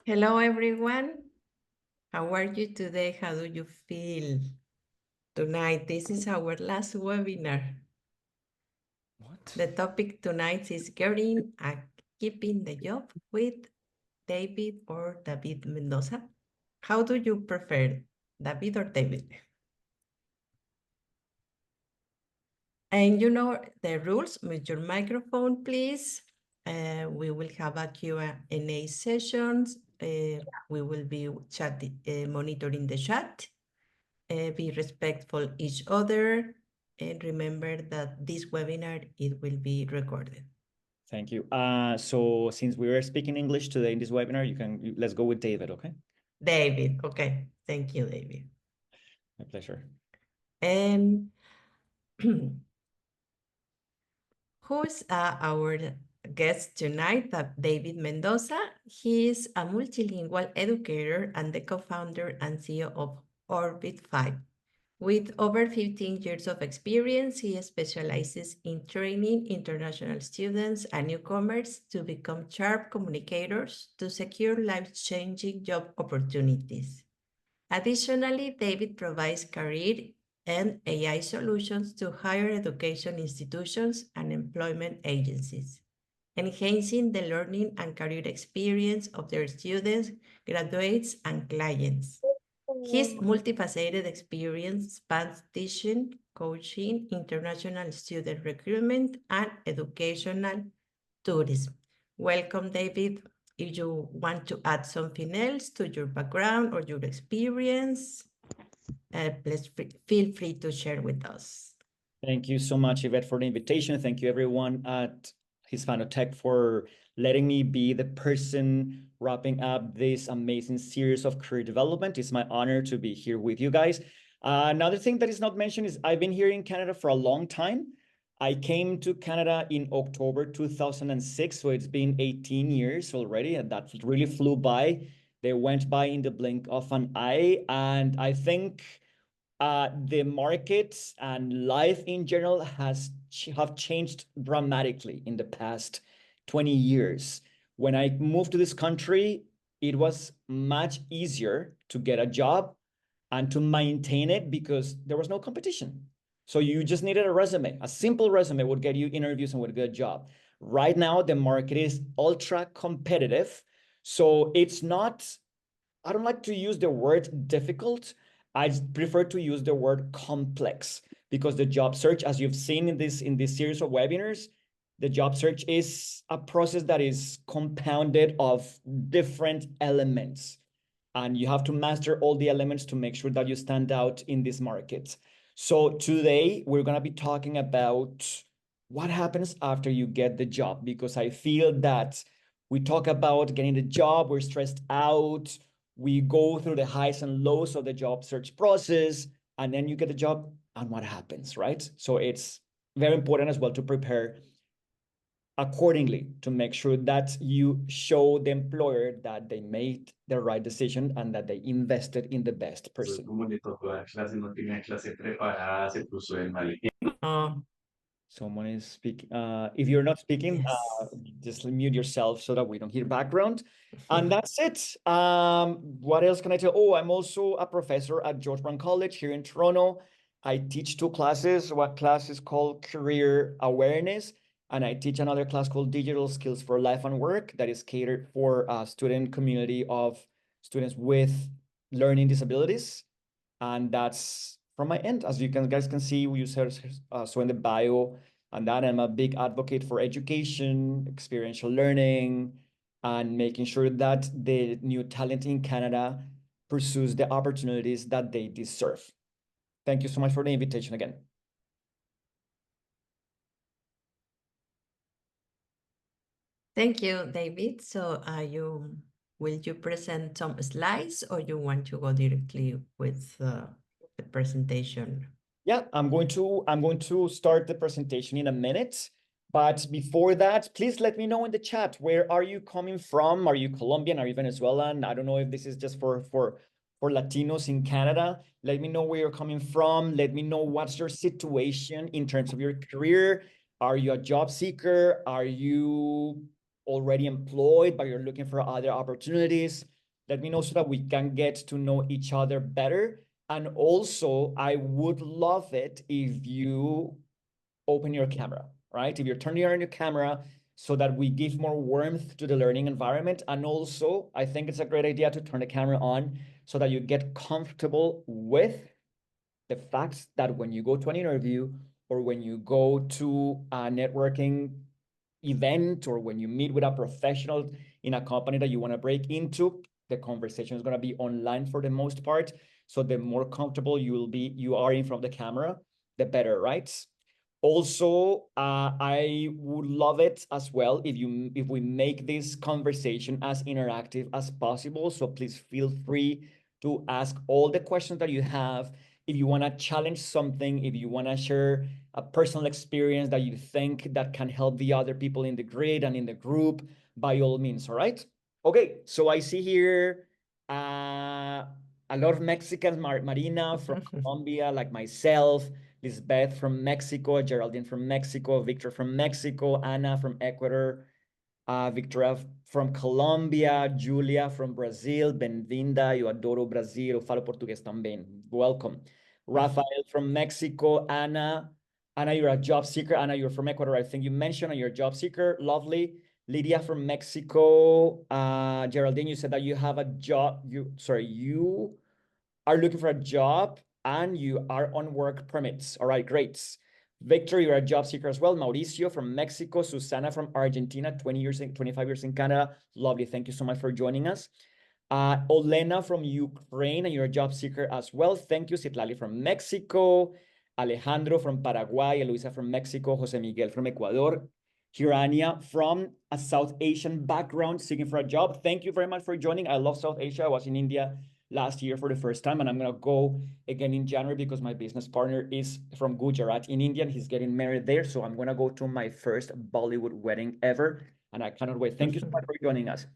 Hello, everyone. How are you today? How do you feel tonight? This is our last webinar. What? The topic tonight is getting and keeping the job with David or David Mendoza. How do you prefer, David or David? And you know the rules. Mute your microphone, please. We will have a Q&A sessions. We will be monitoring the chat. Be respectful each other, and remember that this webinar, it will be recorded. Thank you. So since we were speaking English today in this webinar, let's go with David, okay? David, okay. Thank you, David. My pleasure. And who's our guest tonight? David Mendoza. He is a multilingual educator and the co-founder and CEO of Orbit 5. With over 15 years of experience, he specializes in training international students and newcomers to become sharp communicators to secure life-changing job opportunities. Additionally, David provides career and AI solutions to higher education institutions and employment agencies, enhancing the learning and career experience of their students, graduates, and clients. His multifaceted experience spans teaching, coaching, international student recruitment, and educational tourism. Welcome, David. If you want to add something else to your background or your experience, please feel free to share with us. Thank you so much, Yvette, for the invitation. Thank you, everyone at Hispanotech, for letting me be the person wrapping up this amazing series of career development. It's my honor to be here with you guys. Another thing that is not mentioned is I've been here in Canada for a long time. I came to Canada in October 2006, so it's been 18 years already, and that really flew by. They went by in the blink of an eye, and I think the markets and life in general have changed dramatically in the past 20 years. When I moved to this country, it was much easier to get a job and to maintain it because there was no competition. So you just needed a resume. A simple resume would get you interviews and would get a job. Right now, the market is ultra competitive. So it's not, I don't like to use the word difficult. I prefer to use the word complex because the job search, as you've seen in this series of webinars, the job search is a process that is compounded of different elements. And you have to master all the elements to make sure that you stand out in this market. So today we're going to be talking about what happens after you get the job, because I feel that we talk about getting the job, we're stressed out, we go through the highs and lows of the job search process, and then you get the job, and what happens, right? So it's very important as well to prepare accordingly to make sure that you show the employer that they made the right decision and that they invested in the best person. Someone is speaking. If you're not speaking, Yes. just mute yourself so that we don't hear background. And that's it. What else can I tell? Oh, I'm also a professor at George Brown College here in Toronto. I teach two classes. One class is called Career Awareness, and I teach another class called Digital Skills for Life and Work that is catered for a student community of students with learning disabilities. And that's from my end. As you guys can see, we use so in the bio, and that I'm a big advocate for education, experiential learning, and making sure that the new talent in Canada pursues the opportunities that they deserve. Thank you so much for the invitation again. Thank you, David. So will you present some slides, or you want to go directly with the presentation? Yeah, I'm going to start the presentation in a minute. But before that, please let me know in the chat, where are you coming from? Are you Colombian? Are you Venezuelan? I don't know if this is just for Latinos in Canada. Let me know where you're coming from. Let me know what's your situation in terms of your career. Are you a job seeker? Are you already employed, but you're looking for other opportunities? Let me know so that we can get to know each other better. And also, I would love it if you open your camera, right? If you're turning on your camera so that we give more warmth to the learning environment. And also, I think it's a great idea to turn the camera on so that you get comfortable with the fact that when you go to an interview or when you go to a networking event or when you meet with a professional in a company that you want to break into, the conversation is going to be online for the most part. So the more comfortable you are in front of the camera, the better, right? Also, I would love it as well if we make this conversation as interactive as possible. So please feel free to ask all the questions that you have. If you want to challenge something, if you want to share a personal experience that you think that can help the other people in the grid and in the group, by all means, all right? Okay, so I see here a lot of Mexicans, Marina from Colombia, like myself, Lisbeth from Mexico, Geraldine from Mexico, Victor from Mexico, Anna from Ecuador, Victoria from Colombia, Julia from Brazil, Benvinda, eu adoro Brasil, eu falo português também. Welcome. Rafael from Mexico, Anna, you're a job seeker. Anna, you're from Ecuador. I think you mentioned you're a job seeker. Lovely. Lydia from Mexico. Geraldine, you said that you have a job. You are looking for a job and you are on work permits. All right, great. Victor, you're a job seeker as well. Mauricio from Mexico. Susana from Argentina, 25 years in Canada. Lovely. Thank you so much for joining us. Olena from Ukraine, and you're a job seeker as well. Thank you. Citlali from Mexico. Alejandro from Paraguay. Luisa from Mexico. Jose Miguel from Ecuador. Hirania from a South Asian background seeking for a job. Thank you very much for joining. I love South Asia. I was in India last year for the first time, and I'm going to go again in January because my business partner is from Gujarat in India and he's getting married there. So I'm going to go to my first Bollywood wedding ever, and I cannot wait. Thank you so much for joining us.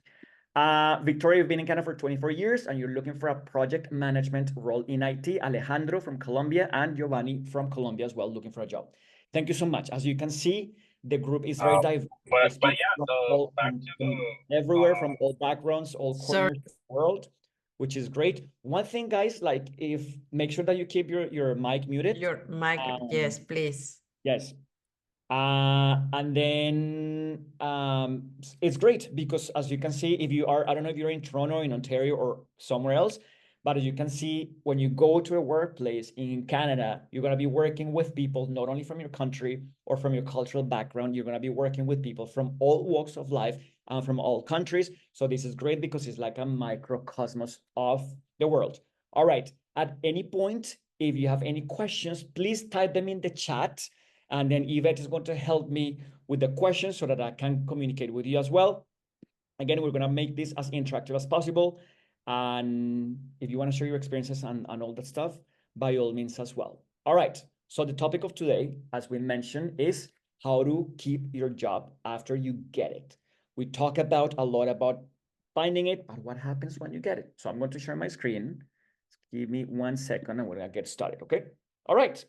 Victoria, you've been in Canada for 24 years and you're looking for a project management role in IT. Alejandro from Colombia and Giovanni from Colombia as well, looking for a job. Thank you so much. As you can see, the group is very diverse. There's But people yeah, from, so all, back to from the everywhere, from all backgrounds, all Sorry, corners of the world, which is great. One thing, guys, like if make sure that you keep your mic muted. your mic. Yes, Um, please. yes. And then it's great because as you can see, if you are, I don't know if you're in Toronto, in Ontario, or somewhere else, but as you can see, when you go to a workplace in Canada, you're going to be working with people not only from your country or from your cultural background, you're going to be working with people from all walks of life and from all countries. So this is great because it's like a microcosmos of the world. All right. At any point, if you have any questions, please type them in the chat. And then Yvette is going to help me with the questions so that I can communicate with you as well. Again, we're going to make this as interactive as possible. And if you want to share your experiences and all that stuff, by all means as well. All right. So the topic of today, as we mentioned, is how to keep your job after you get it. We talk about a lot about finding it, but what happens when you get it? So I'm going to share my screen. Give me 1 second and we're going to get started, okay? All right.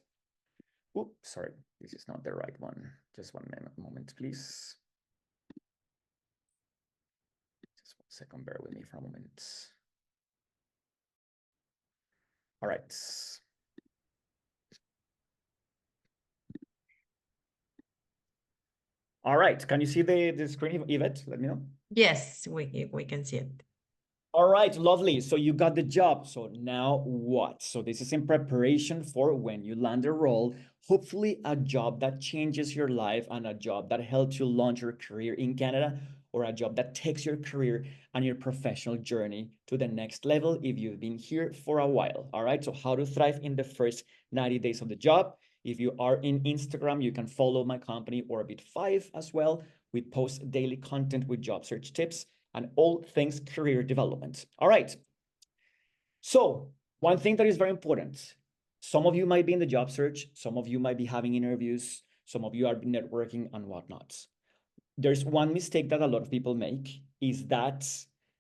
Oops, sorry, this is not the right one. Just one moment, please. Just 1 second, bear with me for a moment. All right. All right, can you see the screen, Yvette? Let me know. Yes, we can see it. All right, lovely. So you got the job. So now what? So this is in preparation for when you land a role, hopefully a job that changes your life and a job that helps you launch your career in Canada, or a job that takes your career and your professional journey to the next level if you've been here for a while. All right, so how to thrive in the first 90 days of the job. If you are in Instagram, you can follow my company Orbit5 as well. We post daily content with job search tips and all things career development. All right. So one thing that is very important, some of you might be in the job search, some of you might be having interviews, some of you are networking and whatnot. There's one mistake that a lot of people make is that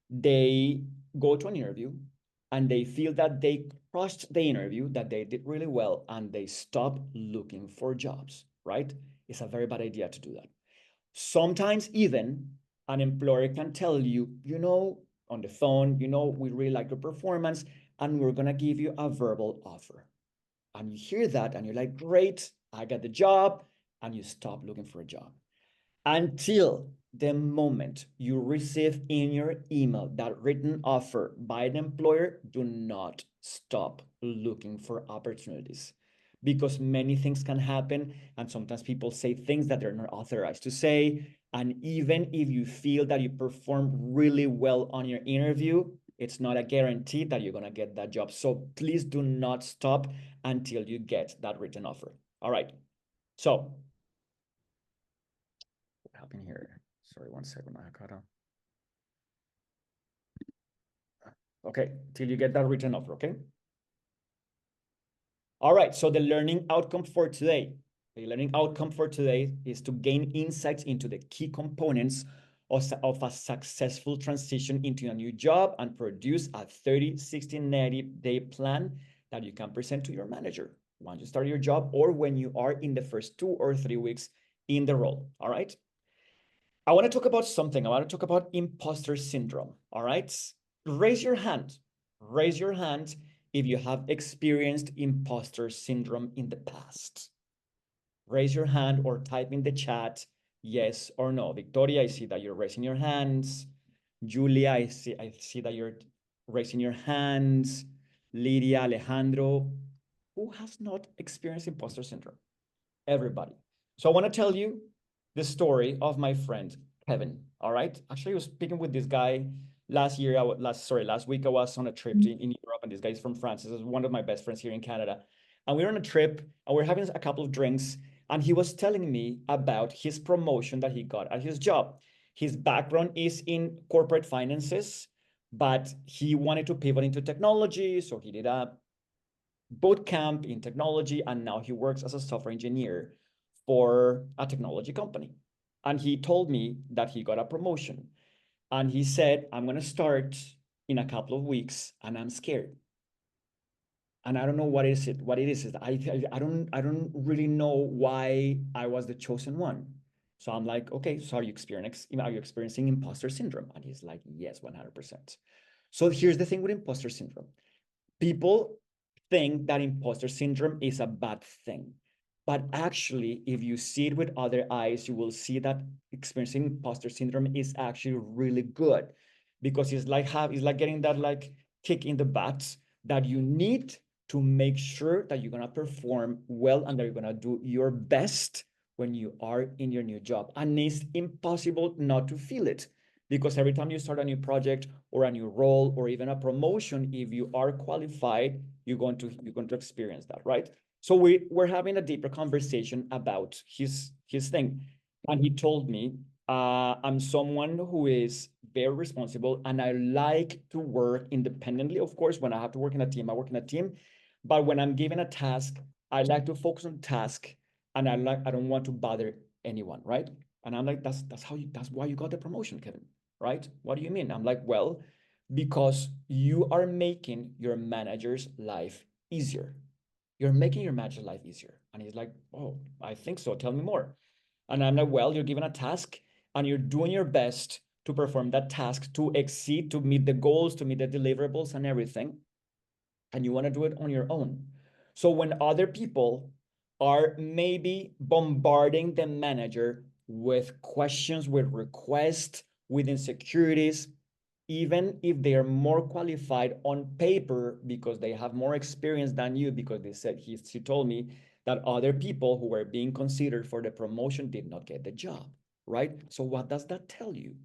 they go to an interview and they feel that they crushed the interview, that they did really well, and they stop looking for jobs, right? It's a very bad idea to do that. Sometimes even an employer can tell you, you know, on the phone, we really like your performance and we're going to give you a verbal offer. And you hear that and you're like, great, I got the job. And you stop looking for a job until the moment you receive in your email that written offer by the employer. Do not stop looking for opportunities, because many things can happen, and sometimes people say things that they're not authorized to say. And even if you feel that you perform really well on your interview, it's not a guarantee that you're going to get that job. So please do not stop until you get that written offer. All right. So what happened here? Sorry, 1 second. I gotta. Okay, till you get that written offer. Okay. All right. So the learning outcome for today. The learning outcome for today is to gain insights into the key components of a successful transition into a new job and produce a 30, 60, 90-day plan that you can present to your manager once you start your job or when you are in the first 2 or 3 weeks in the role. All right. I want to talk about something. I want to talk about imposter syndrome. All right. Raise your hand. Raise your hand if you have experienced imposter syndrome in the past. Raise your hand or type in the chat yes or no. Victoria, I see that you're raising your hands. Julia, I see that you're raising your hands. Lydia, Alejandro, who has not experienced imposter syndrome? Everybody. So I want to tell you the story of my friend Kevin. All right. Actually, I was speaking with this guy last year. Last week I was on a trip in Europe, and this guy is from France. This is one of my best friends here in Canada. And we were on a trip and we are having a couple of drinks. And he was telling me about his promotion that he got at his job. His background is in corporate finances, but he wanted to pivot into technology. So he did a boot camp in technology, and now he works as a software engineer for a technology company. And he told me that he got a promotion. And he said, I'm going to start in a couple of weeks and I'm scared. And I don't know what is it. What it is. I don't really know why I was the chosen one. So I'm like, okay, so are you experiencing imposter syndrome? And he's like, yes, 100%. So here's the thing with imposter syndrome. People think that imposter syndrome is a bad thing. But actually, if you see it with other eyes, you will see that experiencing imposter syndrome is actually really good, because it's like getting that like kick in the butt that you need to make sure that you're gonna perform well and that you're gonna do your best when you are in your new job. And it's impossible not to feel it, because every time you start a new project or a new role or even a promotion, if you are qualified, you're going to experience that, right? So we're having a deeper conversation about his thing. And he told me, I'm someone who is very responsible and I like to work independently. Of course, when I have to work in a team, I work in a team. But when I'm given a task, I like to focus on task, and I don't want to bother anyone, right? And I'm like, that's why you got the promotion, Kevin, right? What do you mean? I'm like, well, because you are making your manager's life easier. You're making your manager's life easier. And he's like, oh, I think so. Tell me more. And I'm like, well, you're given a task and you're doing your best to perform that task, to exceed, to meet the goals, to meet the deliverables and everything. And you want to do it on your own. So when other people are maybe bombarding the manager with questions, with requests, with insecurities, even if they are more qualified on paper because they have more experience than you, because he told me that other people who were being considered for the promotion did not get the job, right? So what does that tell you?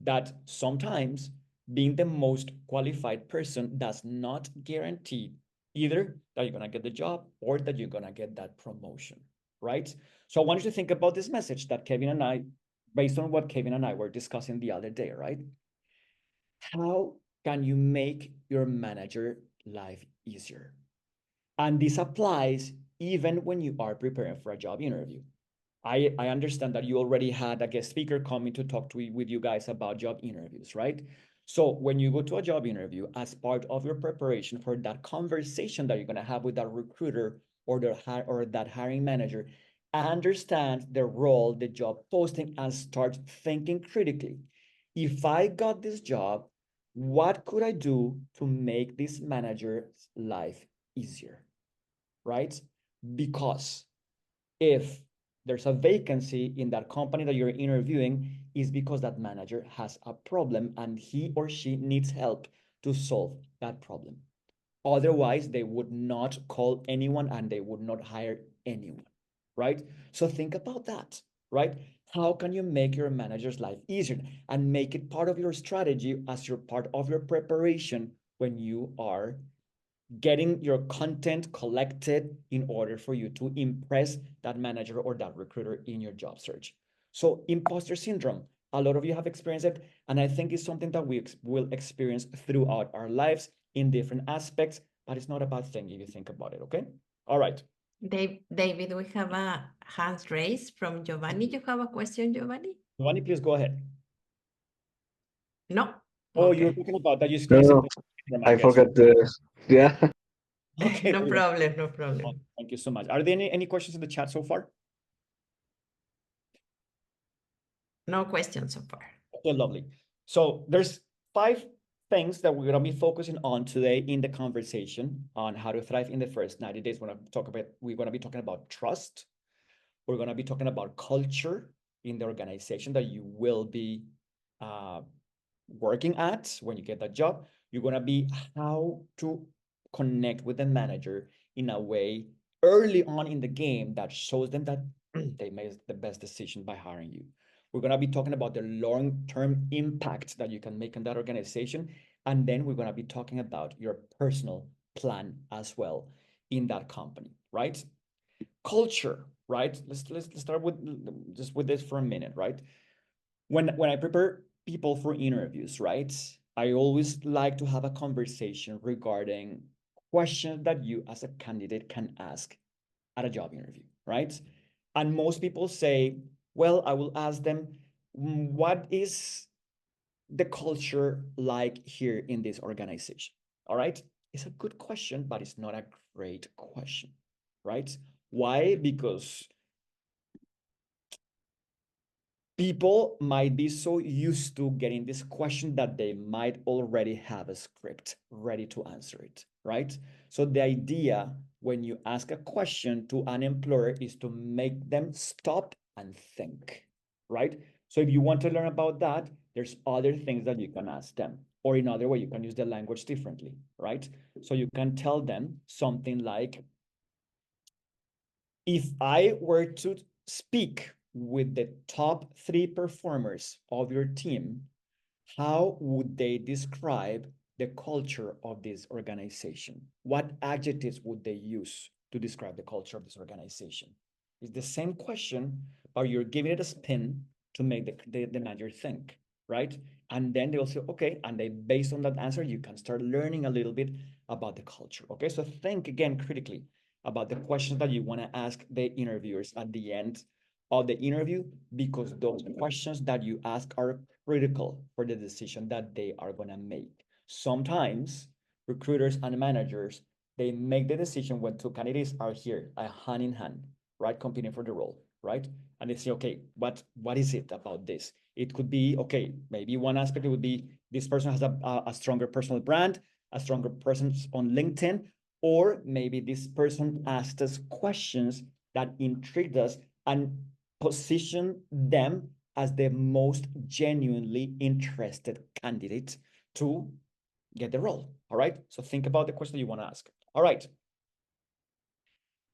That sometimes being the most qualified person does not guarantee either that you're going to get the job or that you're going to get that promotion, right? So I want you to think about this message that Kevin and I, based on what Kevin and I were discussing the other day, right? How can you make your manager life easier? And this applies even when you are preparing for a job interview. I understand that you already had a guest speaker coming to talk with you guys about job interviews, right? So when you go to a job interview, as part of your preparation for that conversation that you're going to have with that recruiter or that hiring manager, understand the role, the job posting, and start thinking critically. If I got this job, what could I do to make this manager's life easier, right? Because if there's a vacancy in that company that you're interviewing, is because that manager has a problem and he or she needs help to solve that problem. Otherwise, they would not call anyone and they would not hire anyone, right? So think about that, right? How can you make your manager's life easier and make it part of your strategy as your part of your preparation when you are getting your content collected in order for you to impress that manager or that recruiter in your job search. So imposter syndrome, a lot of you have experienced it, and I think it's something that we will experience throughout our lives in different aspects, but it's not a bad thing if you think about it, okay? All right. David, we have a hand raised from Giovanni. You have a question, Giovanni? Giovanni, please go ahead. No? Oh, you were Okay. talking about that you No, experienced no, imposter syndrome, I I guess. forgot the, yeah. Okay, No very good. problem, no Oh, problem. thank you so much. Are there any questions in the chat so far? No questions so far. Okay, lovely. So there's 5 things that we're gonna be focusing on today in the conversation on how to thrive in the first 90 days. We're gonna be talking about trust. We're gonna be talking about culture in the organization that you will be uh, working at when you get that job. You're gonna be how to connect with the manager in a way early on in the game that shows them that they made the best decision by hiring you. We're gonna be talking about the long-term impact that you can make in that organization. And then we're gonna be talking about your personal plan as well in that company, right? Culture, right? Let's start with just with this for a minute, right? When I prepare people for interviews, right? I always like to have a conversation regarding questions that you as a candidate can ask at a job interview, right? And most people say, well, I will ask them, what is the culture like here in this organization? All right. It's a good question, but it's not a great question, right? Why? Because people might be so used to getting this question that they might already have a script ready to answer it, right? So the idea when you ask a question to an employer is to make them stop and think, right? So if you want to learn about that, there's other things that you can ask them. Or in other way, you can use the language differently, right? So you can tell them something like, if I were to speak with the top 3 performers of your team, how would they describe the culture of this organization? What adjectives would they use to describe the culture of this organization? It's the same question, but you're giving it a spin to make the manager think, right? And then they'll say, okay, and they based on that answer, you can start learning a little bit about the culture. Okay, so think again critically about the questions that you want to ask the interviewers at the end of the interview, because those questions that you ask are critical for the decision that they are going to make. Sometimes recruiters and managers, they make the decision when 2 candidates are here, hand in hand, right, competing for the role, right? And they say, okay, what is it about this? It could be, okay, maybe one aspect it would be this person has a stronger personal brand, a stronger presence on LinkedIn, or maybe this person asked us questions that intrigued us and position them as the most genuinely interested candidate to get the role. All right. So think about the question you want to ask. All right.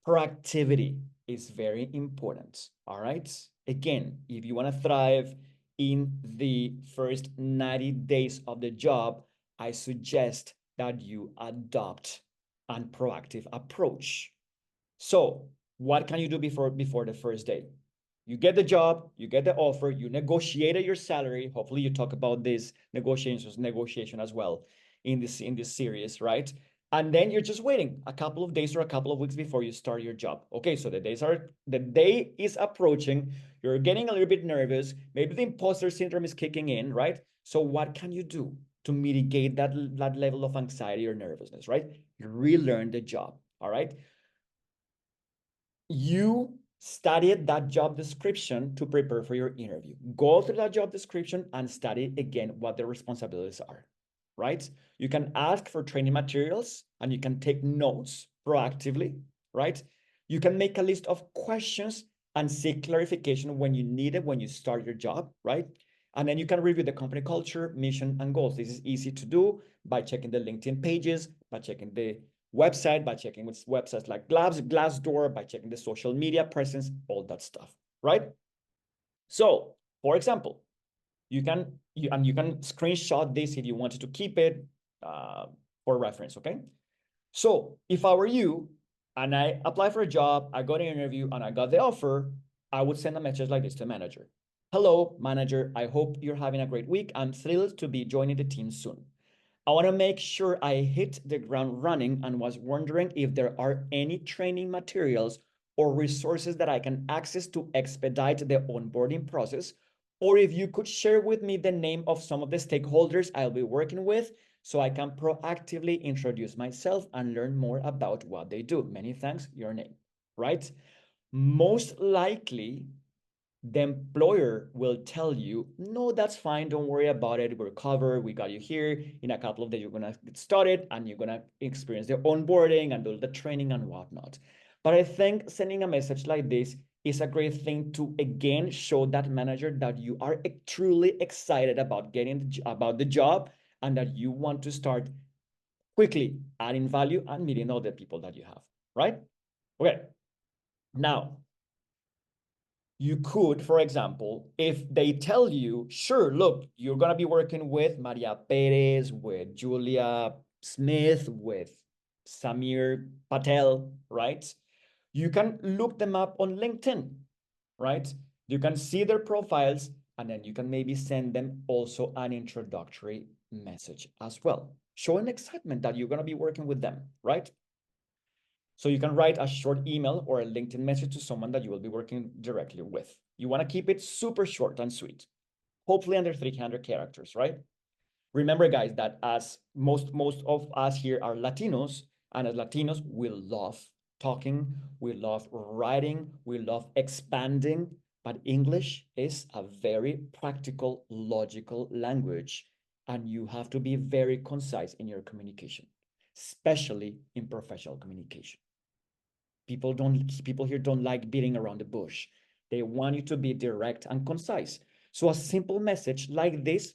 Proactivity is very important. All right. Again, if you want to thrive in the first 90 days of the job, I suggest that you adopt a proactive approach. So, what can you do before the first day? You get the job, you get the offer, you negotiated your salary. Hopefully, you talk about this negotiation as well in this series, right? And then you're just waiting a couple of days or a couple of weeks before you start your job. Okay, so the day is approaching. You're getting a little bit nervous. Maybe the imposter syndrome is kicking in, right? So what can you do to mitigate that level of anxiety or nervousness, right? You relearn the job. All right. You studied that job description to prepare for your interview. Go through that job description and study again what the responsibilities are, right? You can ask for training materials and you can take notes proactively, right? You can make a list of questions and seek clarification when you need it, when you start your job, right? And then you can review the company culture, mission, and goals. This is easy to do by checking the LinkedIn pages, by checking the website, by checking with websites like Glassdoor, by checking the social media presence, all that stuff, right? So, for example, you can screenshot this if you wanted to keep it for reference, okay? So if I were you and I applied for a job, I got an interview and I got the offer, I would send a message like this to the manager. Hello, manager. I hope you're having a great week. I'm thrilled to be joining the team soon. I want to make sure I hit the ground running and was wondering if there are any training materials or resources that I can access to expedite the onboarding process, or if you could share with me the name of some of the stakeholders I'll be working with so I can proactively introduce myself and learn more about what they do. Many thanks, your name, right? Most likely, the employer will tell you, no, that's fine. Don't worry about it. We're covered. We got you here. In a couple of days, you're going to get started and you're going to experience the onboarding and do the training and whatnot. But I think sending a message like this is a great thing to, again, show that manager that you are truly excited about about the job and that you want to start quickly adding value and meeting all the people that you have, right? Okay. Now, you could, for example, if they tell you, sure, look, you're going to be working with Maria Perez, with Julia Smith, with Samir Patel, right? You can look them up on LinkedIn, right? You can see their profiles and then you can maybe send them also an introductory message as well, showing excitement that you're going to be working with them, right? So you can write a short email or a LinkedIn message to someone that you will be working directly with. You want to keep it super short and sweet, hopefully under 300 characters, right? Remember, guys, that as most of us here are Latinos, and as Latinos, we love talking, we love writing, we love expanding, but English is a very practical, logical language, and you have to be very concise in your communication, especially in professional communication. People here don't like beating around the bush. They want you to be direct and concise. So a simple message like this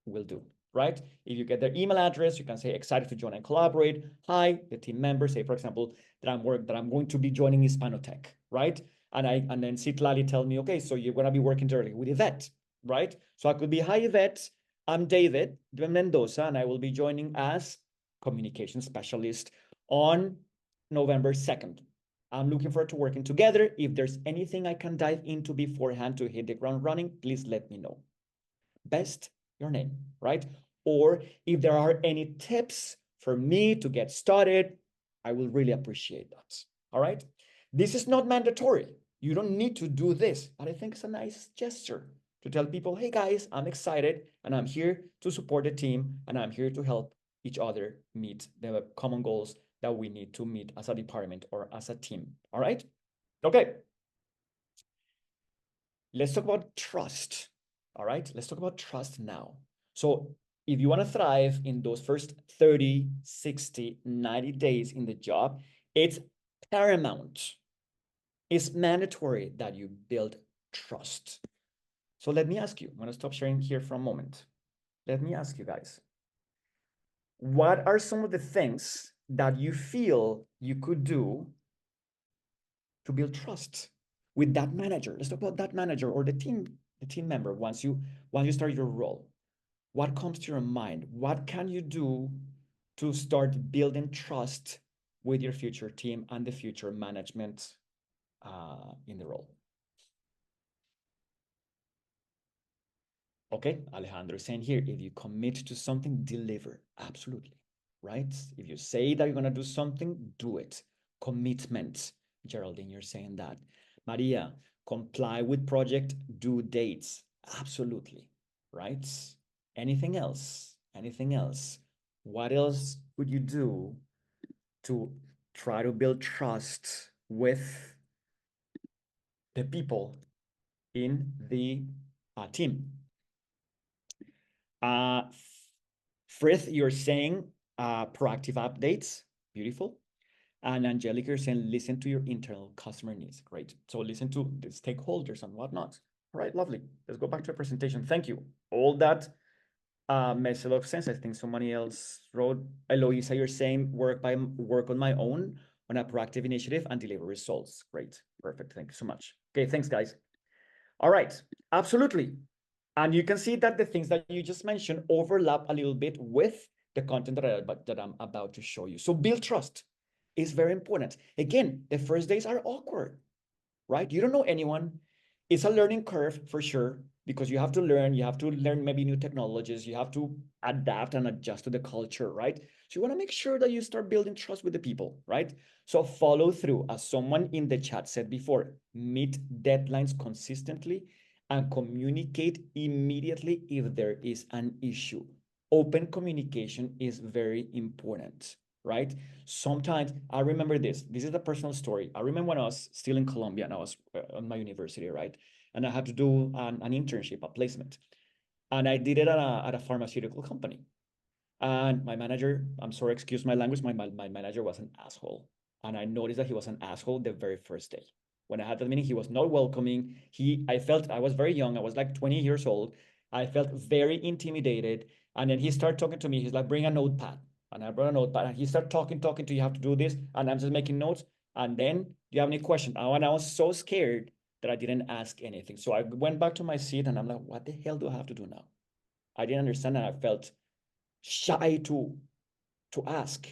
will do, right? If you get their email address, you can say excited to join and collaborate. Hi, the team member, say for example that I'm going to be joining Hispanotech, right? And then Citlali tell me, okay, so you're gonna be working directly with Yvette, right? So I could be, hi Yvette, I'm David Mendoza, and I will be joining as communication specialist on November 2nd. I'm looking forward to working together. If there's anything I can dive into beforehand to hit the ground running, please let me know. Best, your name, right? Or if there are any tips for me to get started, I will really appreciate that. All right. This is not mandatory. You don't need to do this, but I think it's a nice gesture to tell people, hey guys, I'm excited and I'm here to support the team and I'm here to help each other meet the common goals that we need to meet as a department or as a team. All right. Okay. Let's talk about trust. All right, let's talk about trust now. So if you want to thrive in those first 30, 60, 90 days in the job, it's paramount. It's mandatory that you build trust. So let me ask you, I'm going to stop sharing here for a moment. Let me ask you guys, what are some of the things that you feel you could do to build trust with that manager? Let's talk about that manager or the team member once you start your role. What comes to your mind? What can you do to start building trust with your future team and the future management in the role? Okay, Alejandro is saying here, if you commit to something, deliver. Absolutely, right? If you say that you're going to do something, do it. Commitment. Geraldine, you're saying that. Maria, comply with project due dates. Absolutely, right? Anything else? Anything else? What else would you do to try to build trust with the people in the team? Frith, you're saying proactive updates. Beautiful. And Angelica, you're saying listen to your internal customer needs. Great. So listen to the stakeholders and whatnot. All right, lovely. Let's go back to a presentation. Thank you. All that makes a lot of sense. I think somebody else wrote, Eloisa, you're saying work on my own on a proactive initiative and deliver results. Great. Perfect. Thank you so much. Okay, thanks, guys. All right, absolutely. And you can see that the things that you just mentioned overlap a little bit with the content that I'm about to show you. So build trust is very important. Again, the first days are awkward, right? You don't know anyone. It's a learning curve for sure, because you have to learn maybe new technologies, you have to adapt and adjust to the culture, right? So you want to make sure that you start building trust with the people, right? So follow through, as someone in the chat said before, meet deadlines consistently and communicate immediately if there is an issue. Open communication is very important, right? Sometimes I remember this. This is a personal story. I remember when I was still in Colombia and I was on my university, right? And I had to do an internship, a placement. And I did it at a pharmaceutical company. And my manager, I'm sorry, excuse my language, my manager was an asshole. And I noticed that he was an asshole the very first day. When I had that meeting, he was not welcoming. I felt I was very young. I was like 20 years old. I felt very intimidated. And then he started talking to me. He's like, bring a notepad. And I brought a notepad. And he started talking to you have to do this. And I'm just making notes. And then, do you have any questions? And I was so scared that I didn't ask anything. So I went back to my seat and I'm like, what the hell do I have to do now? I didn't understand, and I felt shy to ask.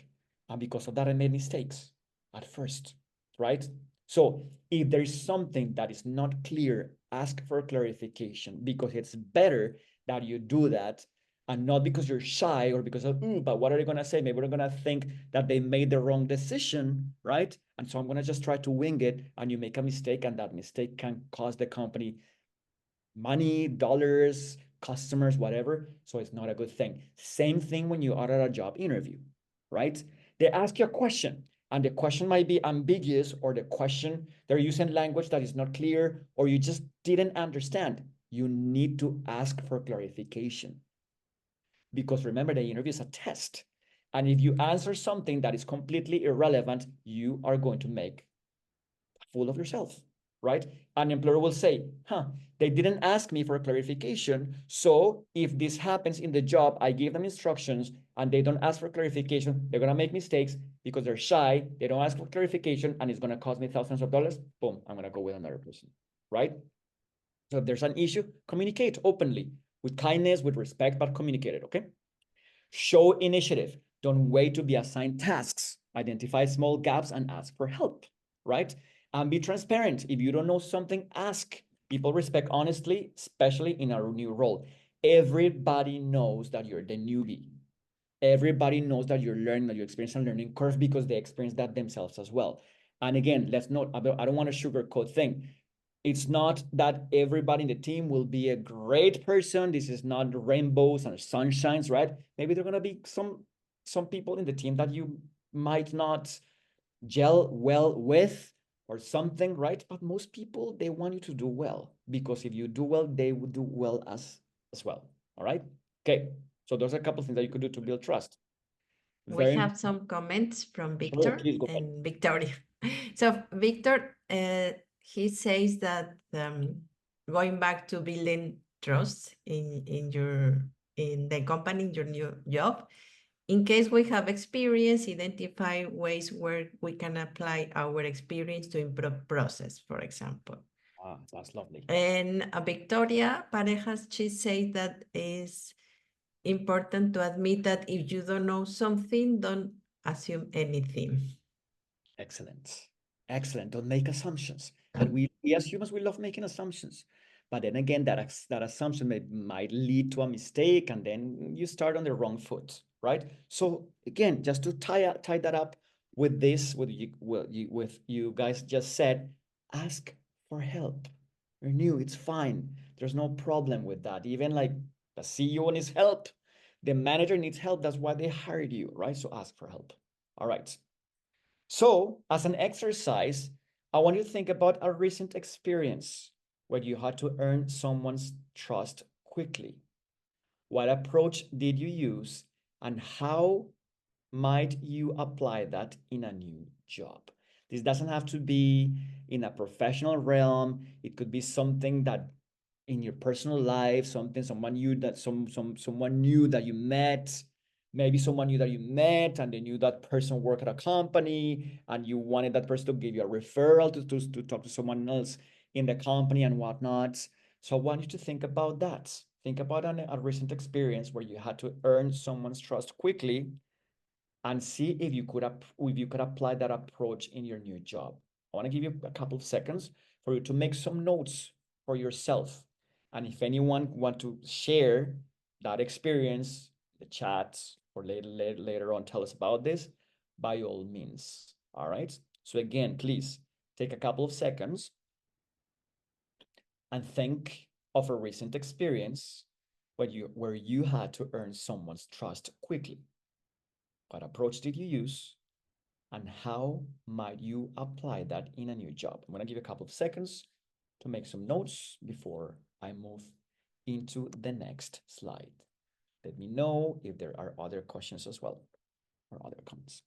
And because of that, I made mistakes at first, right? So if there is something that is not clear, ask for clarification, because it's better that you do that, and not because you're shy or because of, but what are they going to say? Maybe they're going to think that they made the wrong decision, right? And so I'm going to just try to wing it, and you make a mistake, and that mistake can cost the company money, dollars, customers, whatever. So it's not a good thing. Same thing when you are at a job interview, right? They ask you a question, and the question might be ambiguous, or the question, they're using language that is not clear, or you just didn't understand. You need to ask for clarification, because remember, the interview is a test. And if you answer something that is completely irrelevant, you are going to make full of yourself, right? An employer will say, they didn't ask me for a clarification. So if this happens in the job, I give them instructions and they don't ask for clarification, they're going to make mistakes because they're shy. They don't ask for clarification and it's going to cost me thousands of dollars. Boom, I'm going to go with another person, right? So if there's an issue, communicate openly with kindness, with respect, but communicate it, okay? Show initiative. Don't wait to be assigned tasks. Identify small gaps and ask for help, right? And be transparent. If you don't know something, ask. People respect honestly, especially in a new role. Everybody knows that you're the newbie. Everybody knows that you're learning, that you experience a learning curve, because they experience that themselves as well. And again, let's not, I don't want to sugarcoat thing. It's not that everybody in the team will be a great person. This is not rainbows and sunshines, right? Maybe there are going to be some people in the team that you might not gel well with or something, right? But most people, they want you to do well, because if you do well, they will do well as well. All right. Okay. So those are a couple of things that you could do to build trust. We Very have some comments from oh, Victor please go ahead. and Victoria. So Victor, he says that going back to building trust in the company, in your new job, in case we have experience, identify ways where we can apply our experience to improve process, for example. That's lovely. And Victoria Parejas, she says that is important to admit that if you don't know something, don't assume anything. Excellent. Excellent. Don't make assumptions. And we as humans, we love making assumptions. But then again, that assumption might lead to a mistake, and then you start on the wrong foot, right? So again, just to tie that up with this, with you guys just said, ask for help. You're new, it's fine. There's no problem with that. Even like the CEO needs help, the manager needs help. That's why they hired you, right? So ask for help. All right. So, as an exercise, I want you to think about a recent experience where you had to earn someone's trust quickly. What approach did you use, and how might you apply that in a new job? This doesn't have to be in a professional realm. It could be something that in your personal life, something someone new that someone new that you met, maybe someone new that you met and they knew that person worked at a company and you wanted that person to give you a referral to talk to someone else in the company and whatnot. So I want you to think about that. Think about a recent experience where you had to earn someone's trust quickly and see if you could apply that approach in your new job. I want to give you a couple of seconds for you to make some notes for yourself. And if anyone want to share that experience, the chats, or later on tell us about this, by all means. All right. So again, please take a couple of seconds and think of a recent experience where you had to earn someone's trust quickly. What approach did you use? And how might you apply that in a new job? I'm going to give you a couple of seconds to make some notes before I move into the next slide. Let me know if there are other questions as well or other comments.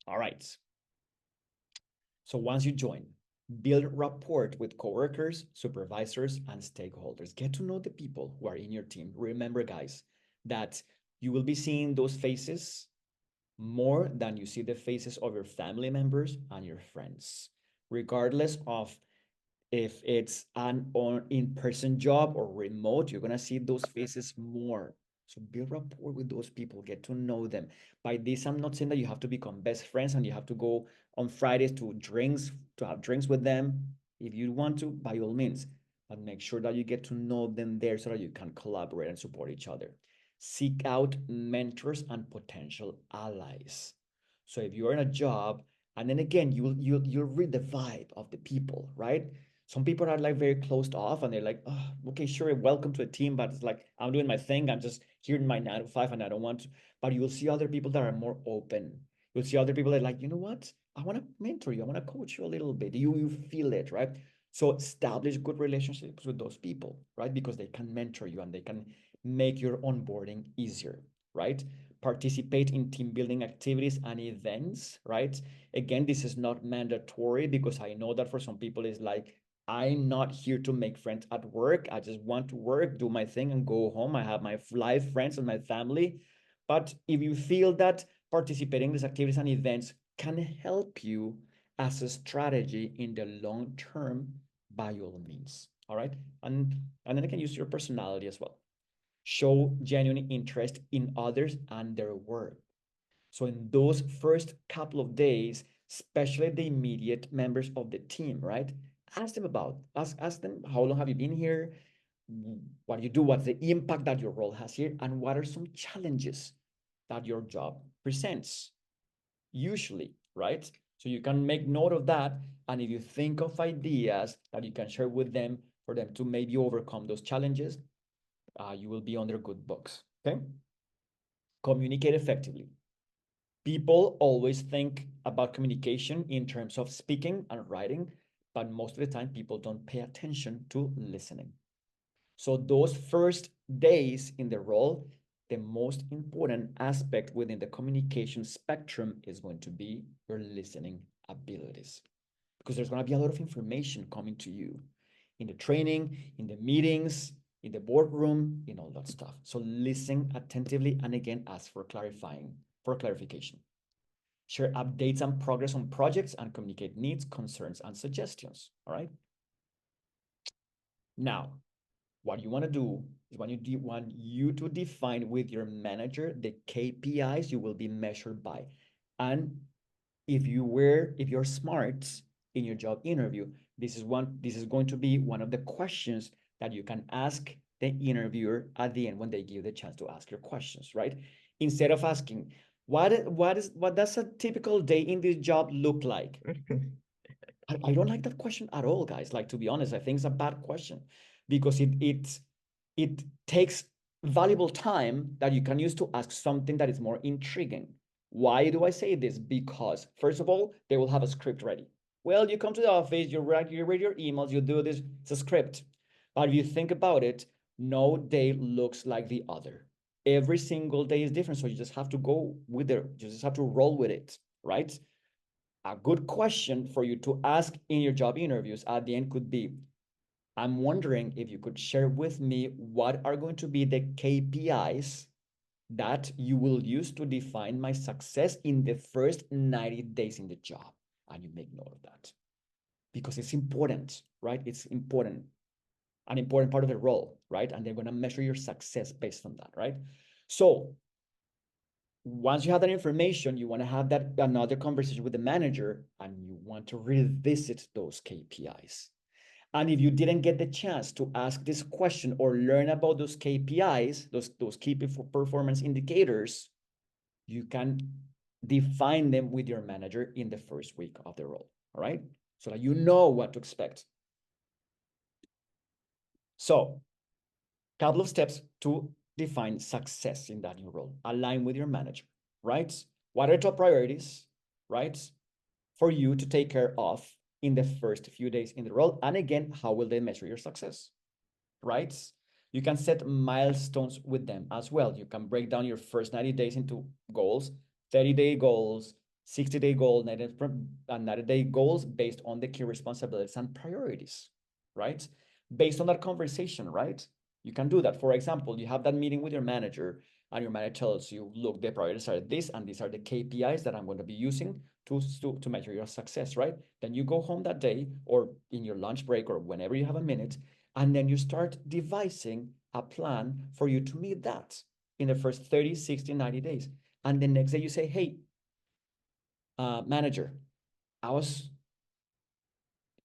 All right. So once you join, build rapport with coworkers, supervisors, and stakeholders. Get to know the people who are in your team. Remember, guys, that you will be seeing those faces more than you see the faces of your family members and your friends, regardless of if it's an in-person job or remote. You're going to see those faces more. So build rapport with those people, get to know them. By this, I'm not saying that you have to become best friends and you have to go on Fridays to have drinks with them. If you want to, by all means, but make sure that you get to know them there so that you can collaborate and support each other. Seek out mentors and potential allies. So if you're in a job, and then again, you'll read the vibe of the people, right? Some people are like very closed off and they're like, oh, okay, sure, welcome to the team, but it's like I'm doing my thing. I'm just here in my 9 to 5 and I don't want to. But you'll see other people that are more open. You'll see other people that are like, you know what? I want to mentor you. I want to coach you a little bit. You feel it, right? So establish good relationships with those people, right? Because they can mentor you and they can make your onboarding easier, right? Participate in team building activities and events, right? Again, this is not mandatory because I know that for some people it's like, I'm not here to make friends at work. I just want to work, do my thing, and go home. I have my live friends and my family. But if you feel that participating in these activities and events can help you as a strategy in the long term, by all means. All right. And then I can use your personality as well. Show genuine interest in others and their work. So in those first couple of days, especially the immediate members of the team, right? Ask them how long have you been here? What do you do? What's the impact that your role has here? And what are some challenges that your job presents? Usually, right? So you can make note of that. And if you think of ideas that you can share with them for them to maybe overcome those challenges, you will be on their good books. Okay. Communicate effectively. People always think about communication in terms of speaking and writing, but most of the time people don't pay attention to listening. So those first days in the role, the most important aspect within the communication spectrum is going to be your listening abilities, because there's going to be a lot of information coming to you in the training, in the meetings, in the boardroom, in all that stuff. So listen attentively and again ask for clarification. Share updates and progress on projects and communicate needs, concerns, and suggestions. All right. Now, what you want to do is want you to define with your manager the KPIs you will be measured by. And if you're smart in your job interview, this is going to be one of the questions that you can ask the interviewer at the end when they give you the chance to ask your questions, right? Instead of asking, what does a typical day in this job look like? I don't like that question at all, guys. Like, to be honest, I think it's a bad question because it takes valuable time that you can use to ask something that is more intriguing. Why do I say this? Because first of all, they will have a script ready. Well, you come to the office, you read your emails, you do this, it's a script. But if you think about it, no day looks like the other. Every single day is different. So you just have to go with it. You just have to roll with it, right? A good question for you to ask in your job interviews at the end could be, I'm wondering if you could share with me what are going to be the KPIs that you will use to define my success in the first 90 days in the job. And you make note of that because it's important, right? It's important, an important part of the role, right? And they're going to measure your success based on that, right? So once you have that information, you want to have that another conversation with the manager and you want to revisit those KPIs. And if you didn't get the chance to ask this question or learn about those KPIs, those key performance indicators, you can define them with your manager in the first week of the role, all right? So that you know what to expect. So, couple of steps to define success in that new role. Align with your manager, right? What are top priorities, right? For you to take care of in the first few days in the role. And again, how will they measure your success, right? You can set milestones with them as well. You can break down your first 90 days into goals, 30-day goals, 60-day goals, 90-day goals based on the key responsibilities and priorities, right? Based on that conversation, right? You can do that. For example, you have that meeting with your manager and your manager tells you, look, the priorities are this, and these are the KPIs that I'm going to be using to measure your success, right? Then you go home that day or in your lunch break or whenever you have a minute, and then you start devising a plan for you to meet that in the first 30, 60, 90 days. And the next day you say, hey, manager, I was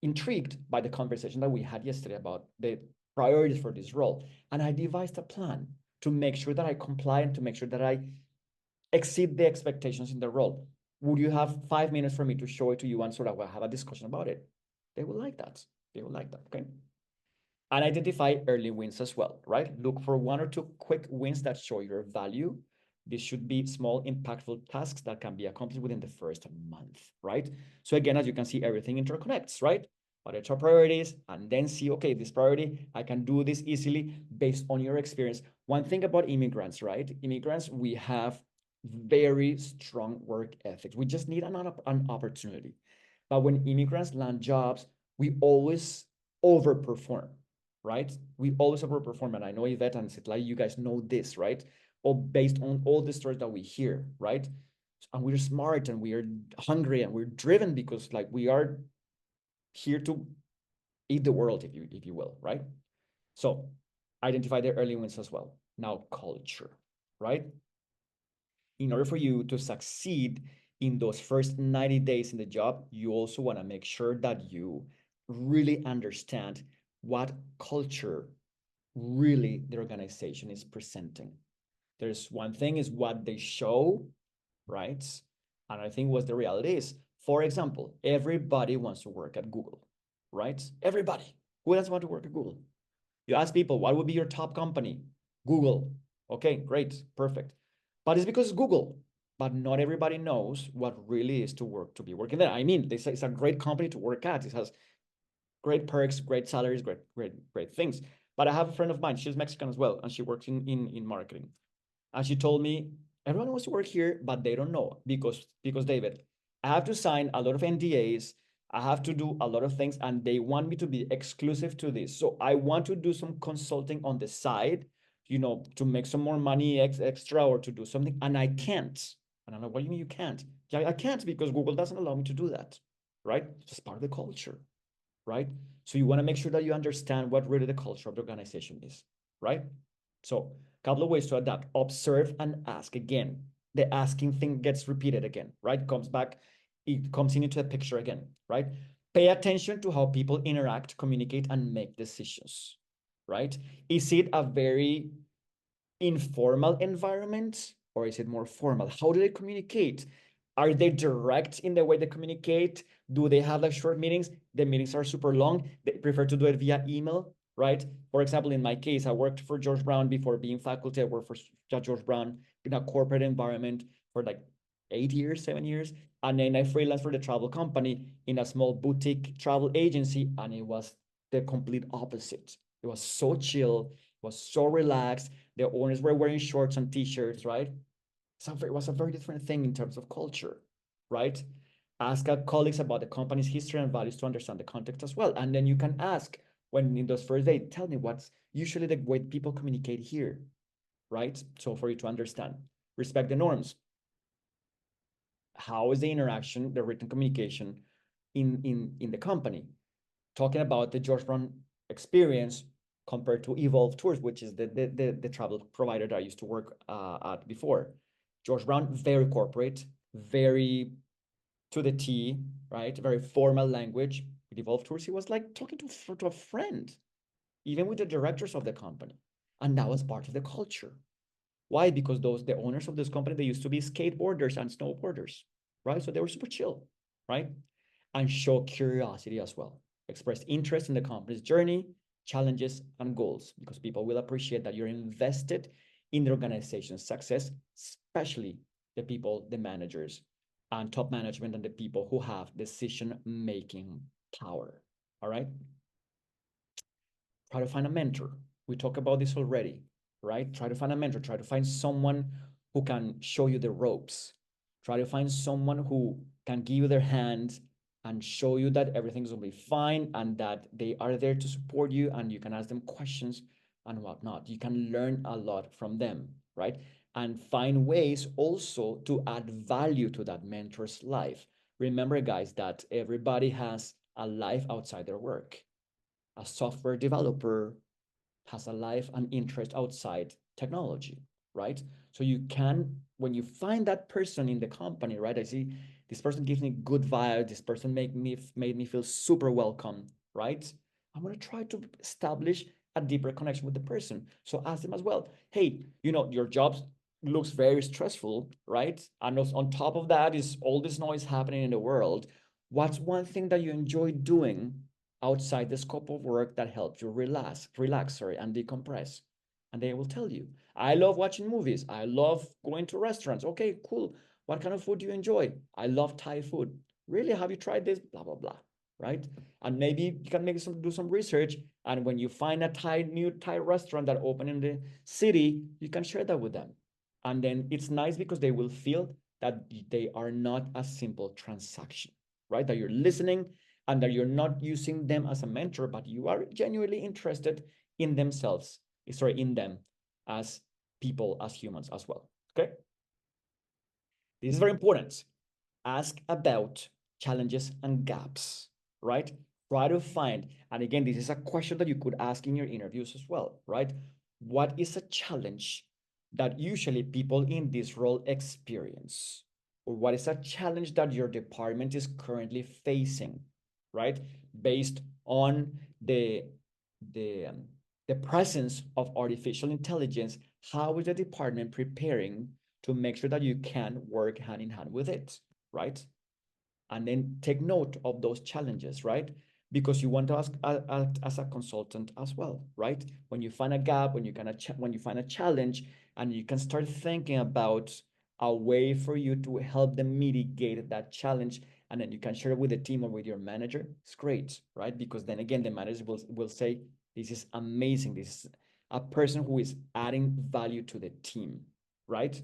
intrigued by the conversation that we had yesterday about the priorities for this role. And I devised a plan to make sure that I comply and to make sure that I exceed the expectations in the role. Would you have 5 minutes for me to show it to you and sort of have a discussion about it? They will like that. They will like that, okay? And identify early wins as well, right? Look for 1 or 2 quick wins that show your value. This should be small, impactful tasks that can be accomplished within the first month, right? So again, as you can see, everything interconnects, right? What are your priorities? And then see, okay, this priority, I can do this easily based on your experience. One thing about immigrants, right? Immigrants, we have very strong work ethics. We just need an opportunity. But when immigrants land jobs, we always overperform, right? We always overperform. And I know Yvette and Sitlai, you guys know this, right? All based on all the stories that we hear, right? And we're smart and we are hungry and we're driven because like we are here to eat the world, if you will, right? So identify the early wins as well. Now culture, right? In order for you to succeed in those first 90 days in the job, you also want to make sure that you really understand what culture really the organization is presenting. There's one thing is what they show, right? And I think what the reality is. For example, everybody wants to work at Google, right? Everybody. Who doesn't want to work at Google? You ask people, what would be your top company? Google. Okay, great, perfect. But it's because it's Google. But not everybody knows what really is to be working there. I mean, it's a great company to work at. It has great perks, great salaries, great things. But I have a friend of mine, she's Mexican as well, and she works in marketing. And she told me, everyone wants to work here, but they don't know because David, I have to sign a lot of NDAs. I have to do a lot of things, and they want me to be exclusive to this. So I want to do some consulting on the side, to make some more money extra or to do something, and I can't. And I'm like, what do you mean you can't? Yeah, I can't because Google doesn't allow me to do that, right? It's just part of the culture, right? So you want to make sure that you understand what really the culture of the organization is, right? So a couple of ways to adapt: observe and ask. Again, the asking thing gets repeated again, right? It comes into the picture again, right? Pay attention to how people interact, communicate, and make decisions, right? Is it a very informal environment or is it more formal? How do they communicate? Are they direct in the way they communicate? Do they have like short meetings? The meetings are super long. They prefer to do it via email, right? For example, in my case, I worked for George Brown before being faculty. I worked for George Brown in a corporate environment for like 8 years, 7 years. And then I freelanced for the travel company in a small boutique travel agency, and it was the complete opposite. It was so chill, it was so relaxed. The owners were wearing shorts and t-shirts, right? So it was a very different thing in terms of culture, right? Ask our colleagues about the company's history and values to understand the context as well. And then you can ask when in those first days, tell me what's usually the way people communicate here, right? So for you to understand, respect the norms. How is the interaction, the written communication in the company? Talking about the George Brown experience compared to Evolve Tours, which is the travel provider that I used to work at before. George Brown, very corporate, very to the T, right? Very formal language. With Evolve Tours, he was like talking to a friend, even with the directors of the company. And that was part of the culture. Why? Because the owners of this company, they used to be skateboarders and snowboarders, right? So they were super chill, right? And show curiosity as well. Express interest in the company's journey, challenges, and goals, because people will appreciate that you're invested in the organization's success, especially the people, the managers, and top management, and the people who have decision-making power. All right? Try to find a mentor. We talked about this already, right? Try to find a mentor. Try to find someone who can show you the ropes. Try to find someone who can give you their hand and show you that everything's going to be fine and that they are there to support you and you can ask them questions and whatnot. You can learn a lot from them, right? And find ways also to add value to that mentor's life. Remember, guys, that everybody has a life outside their work. A software developer has a life and interest outside technology, right? So you can, when you find that person in the company, right? I see this person gives me good vibes. This person made me feel super welcome, right? I'm gonna try to establish a deeper connection with the person. So ask them as well. Hey, your job looks very stressful, right? And on top of that is all this noise happening in the world. What's one thing that you enjoy doing outside the scope of work that helps you relax, and decompress? And they will tell you, I love watching movies. I love going to restaurants. Okay, cool. What kind of food do you enjoy? I love Thai food. Really? Have you tried this? Blah, blah, blah. Right? And maybe you can do some research. And when you find a new Thai restaurant that opened in the city, you can share that with them. And then it's nice because they will feel that they are not a simple transaction, right? That you're listening and that you're not using them as a mentor, but you are genuinely interested in themselves, in them as people, as humans as well. Okay? This is very important. Ask about challenges and gaps, right? Try to find, and again, this is a question that you could ask in your interviews as well, right? What is a challenge that usually people in this role experience? Or what is a challenge that your department is currently facing, right? Based on the um, the presence of artificial intelligence, how is the department preparing to make sure that you can work hand in hand with it, right? And then take note of those challenges, right? Because you want to act as a consultant as well, right? When you find a gap, when you find a challenge, and you can start thinking about a way for you to help them mitigate that challenge, and then you can share it with the team or with your manager. It's great, right? Because then again, the manager will say, "This is amazing. This is a person who is adding value to the team," right?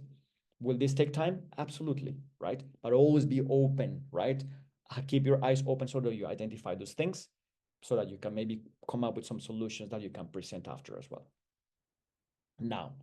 Will this take time? Absolutely, right? But always be open, right? Keep your eyes open so that you identify those things so that you can maybe come up with some solutions that you can present after as well. Now,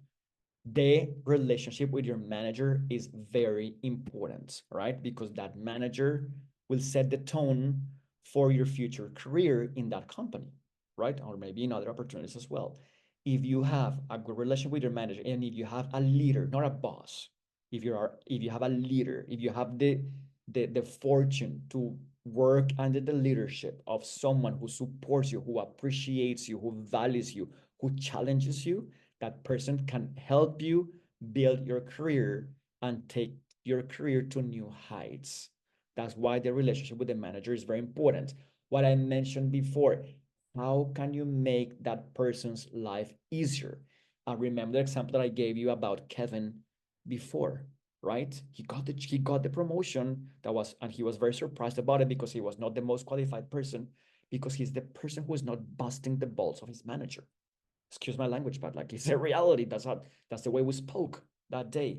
the relationship with your manager is very important, right? Because that manager will set the tone for your future career in that company, right? Or maybe in other opportunities as well. If you have a good relationship with your manager, and if you have a leader, not a boss, if you have a leader, if you have the fortune to work under the leadership of someone who supports you, who appreciates you, who values you, who challenges you, that person can help you build your career and take your career to new heights. That's why the relationship with the manager is very important. What I mentioned before, how can you make that person's life easier? Remember the example that I gave you about Kevin before. right? He got the promotion that was, and he was very surprised about it because he was not the most qualified person, because he's the person who is not busting the balls of his manager. Excuse my language, but like it's a reality. That's the way we spoke that day.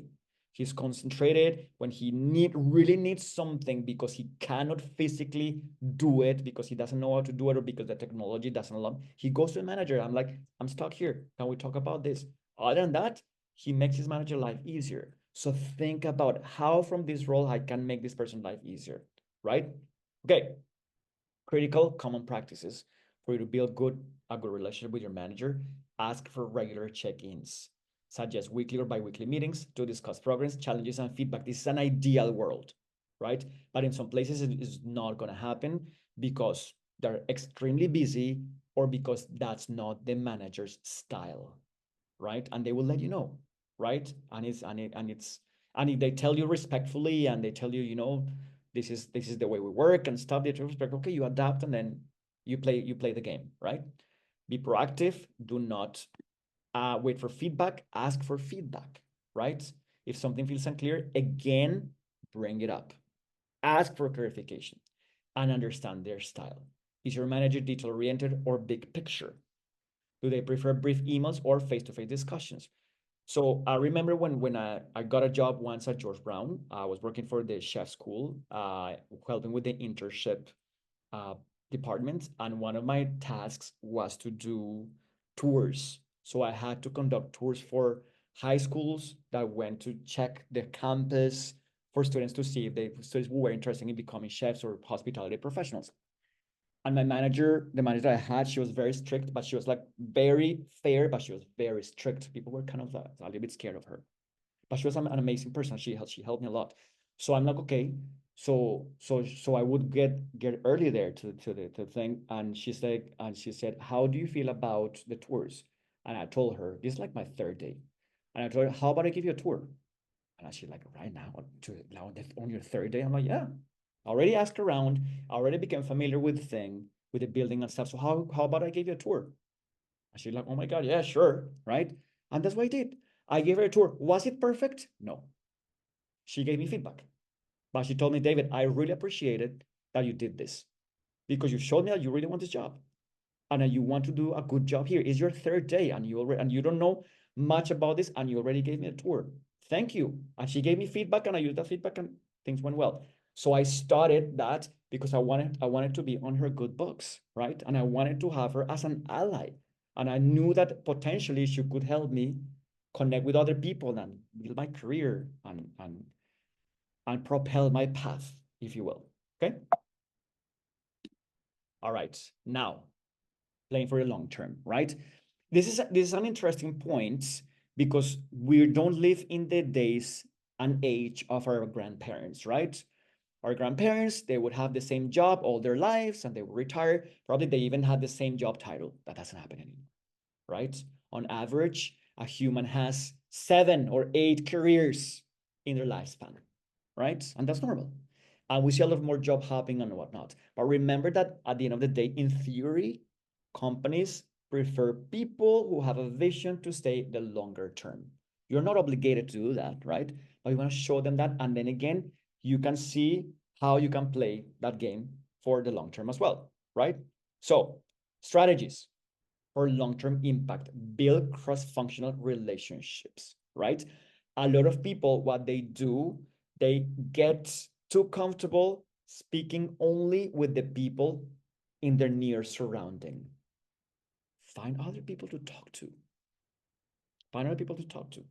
He's concentrated when he really needs something because he cannot physically do it, because he doesn't know how to do it, or because the technology doesn't allow. He goes to the manager. I'm like, I'm stuck here. Can we talk about this? Other than that, he makes his manager life easier. So think about how from this role I can make this person's life easier, right? Okay, critical common practices for you to build a good relationship with your manager. Ask for regular check-ins, such as weekly or bi-weekly meetings to discuss progress, challenges, and feedback. This is an ideal world, right? But in some places, it is not going to happen because they're extremely busy or because that's not the manager's style, right? And they will let you know, right? And if they tell you respectfully and they tell you, this is the way we work and stuff, they respect, okay, you adapt and then you play the game, right? Be proactive. Do not wait for feedback. Ask for feedback, right? If something feels unclear, again, bring it up. Ask for clarification and understand their style. Is your manager detail oriented or big picture? Do they prefer brief emails or face-to-face discussions? So I remember when I got a job once at George Brown. I was working for the chef school, helping with the internship uh, department, and one of my tasks was to do tours. So I had to conduct tours for high schools that went to check the campus for students to see if they students who were interested in becoming chefs or hospitality professionals. And my manager, the manager I had, she was very strict, but she was like very fair, but she was very strict. People were kind of a little bit scared of her, but she was an amazing person. She helped me a lot. So I'm like, okay, so I would get early there to the thing, and she said, how do you feel about the tours? And I told her this is like my third day, and I told her, how about I give you a tour? And she's like, right now, on your third day? I'm like, yeah. I already asked around. I already became familiar with the thing, with the building and stuff. So how about I give you a tour? And she's like, oh my God, yeah, sure, right? And that's what I did. I gave her a tour. Was it perfect? No. She gave me feedback. But she told me, David, I really appreciated that you did this because you showed me that you really want this job and you want to do a good job here. It's your third day and you don't know much about this and you already gave me a tour. Thank you. And she gave me feedback and I used that feedback and things went well. So I started that because I wanted to be on her good books, right? And I wanted to have her as an ally. And I knew that potentially she could help me connect with other people and build my career and propel my path, if you will. Okay. All right. Now, playing for the long term, right? This is an interesting point because we don't live in the days and age of our grandparents, right? Our grandparents, they would have the same job all their lives and they would retire. Probably they even had the same job title. That doesn't happen anymore, right? On average, a human has 7 or 8 careers in their lifespan, right? And that's normal. And we see a lot more job hopping and whatnot. But remember that at the end of the day, in theory, companies prefer people who have a vision to stay the longer term. You're not obligated to do that, right? But you want to show them that. And then again, you can see how you can play that game for the long term as well, right? So, strategies for long-term impact, build cross-functional relationships, right? A lot of people, what they do, they get too comfortable speaking only with the people in their near surrounding. Find other people to talk to. Find other people to talk to,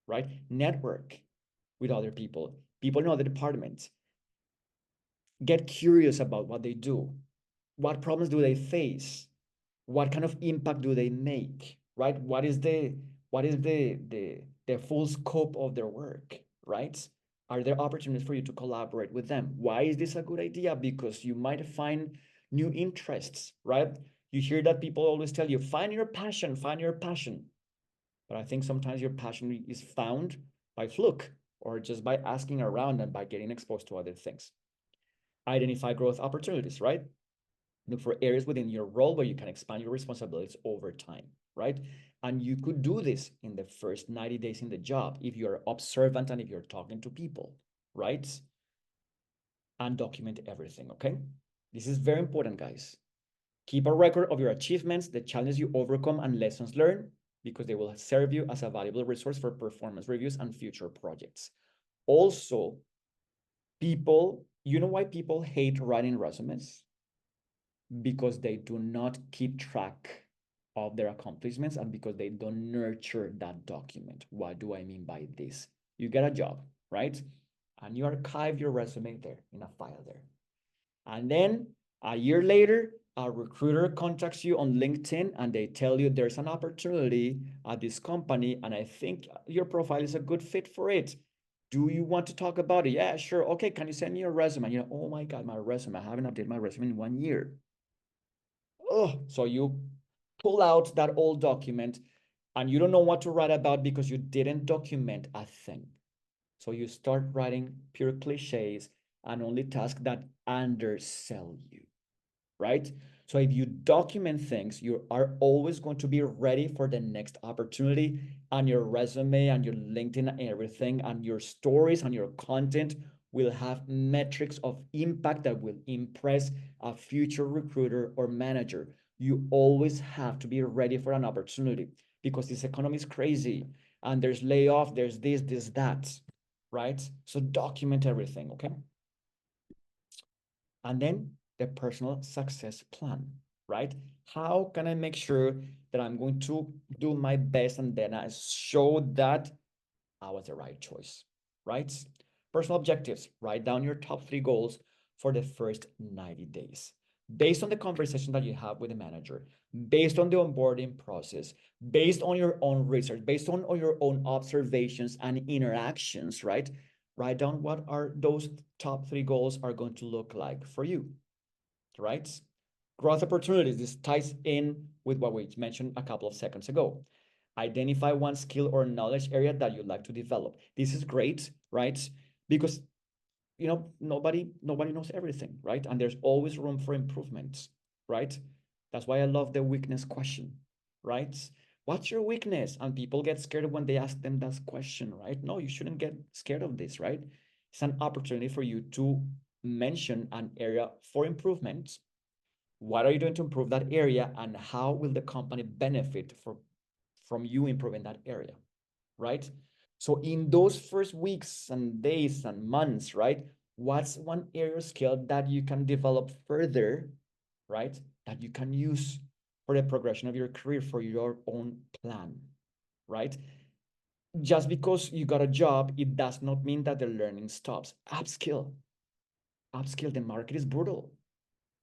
right? Network with other people in other departments. Get curious about what they do. What problems do they face? What kind of impact do they make, right? What is the full scope of their work, right? Are there opportunities for you to collaborate with them? Why is this a good idea? Because you might find new interests, right? You hear that people always tell you, find your passion, find your passion. But I think sometimes your passion is found by fluke or just by asking around and by getting exposed to other things. Identify growth opportunities, right? Look for areas within your role where you can expand your responsibilities over time. right? And you could do this in the first 90 days in the job if you're observant and if you're talking to people, right? And document everything, okay? This is very important, guys. Keep a record of your achievements, the challenges you overcome, and lessons learned, because they will serve you as a valuable resource for performance reviews and future projects. Also, you know why people hate writing resumes? Because they do not keep track of their accomplishments and because they don't nurture that document. What do I mean by this? You get a job, right? And you archive your resume there in a file there. And then a year later, a recruiter contacts you on LinkedIn and they tell you there's an opportunity at this company and I think your profile is a good fit for it. Do you want to talk about it? Yeah, sure. Okay, can you send me your resume? You know, oh my God, my resume. I haven't updated my resume in 1 year. Oh, so you pull out that old document and you don't know what to write about because you didn't document a thing. So you start writing pure cliches and only tasks that undersell you, right? So if you document things, you are always going to be ready for the next opportunity, and your resume and your LinkedIn and everything and your stories and your content will have metrics of impact that will impress a future recruiter or manager. You always have to be ready for an opportunity because this economy is crazy and there's layoff, there's this, that, right? So document everything, okay? And then the personal success plan, right? How can I make sure that I'm going to do my best and then I show that I was the right choice, right? Personal objectives, write down your top 3 goals for the first 90 days. Based on the conversation that you have with the manager, based on the onboarding process, based on your own research, based on your own observations and interactions, right? Write down what are those top 3 goals are going to look like for you, right? Growth opportunities. This ties in with what we mentioned a couple of seconds ago. Identify one skill or knowledge area that you'd like to develop. This is great, right? Because nobody knows everything, right? And there's always room for improvements, right? That's why I love the weakness question, right? What's your weakness? And people get scared when they ask them that question, right? No, you shouldn't get scared of this, right? It's an opportunity for you to mention an area for improvement. What are you doing to improve that area, and how will the company benefit from you improving that area, right? So in those first weeks and days and months, right? What's one area skill that you can develop further, right? That you can use for the progression of your career, for your own plan, right? Just because you got a job, it does not mean that the learning stops. Upskill. The market is brutal.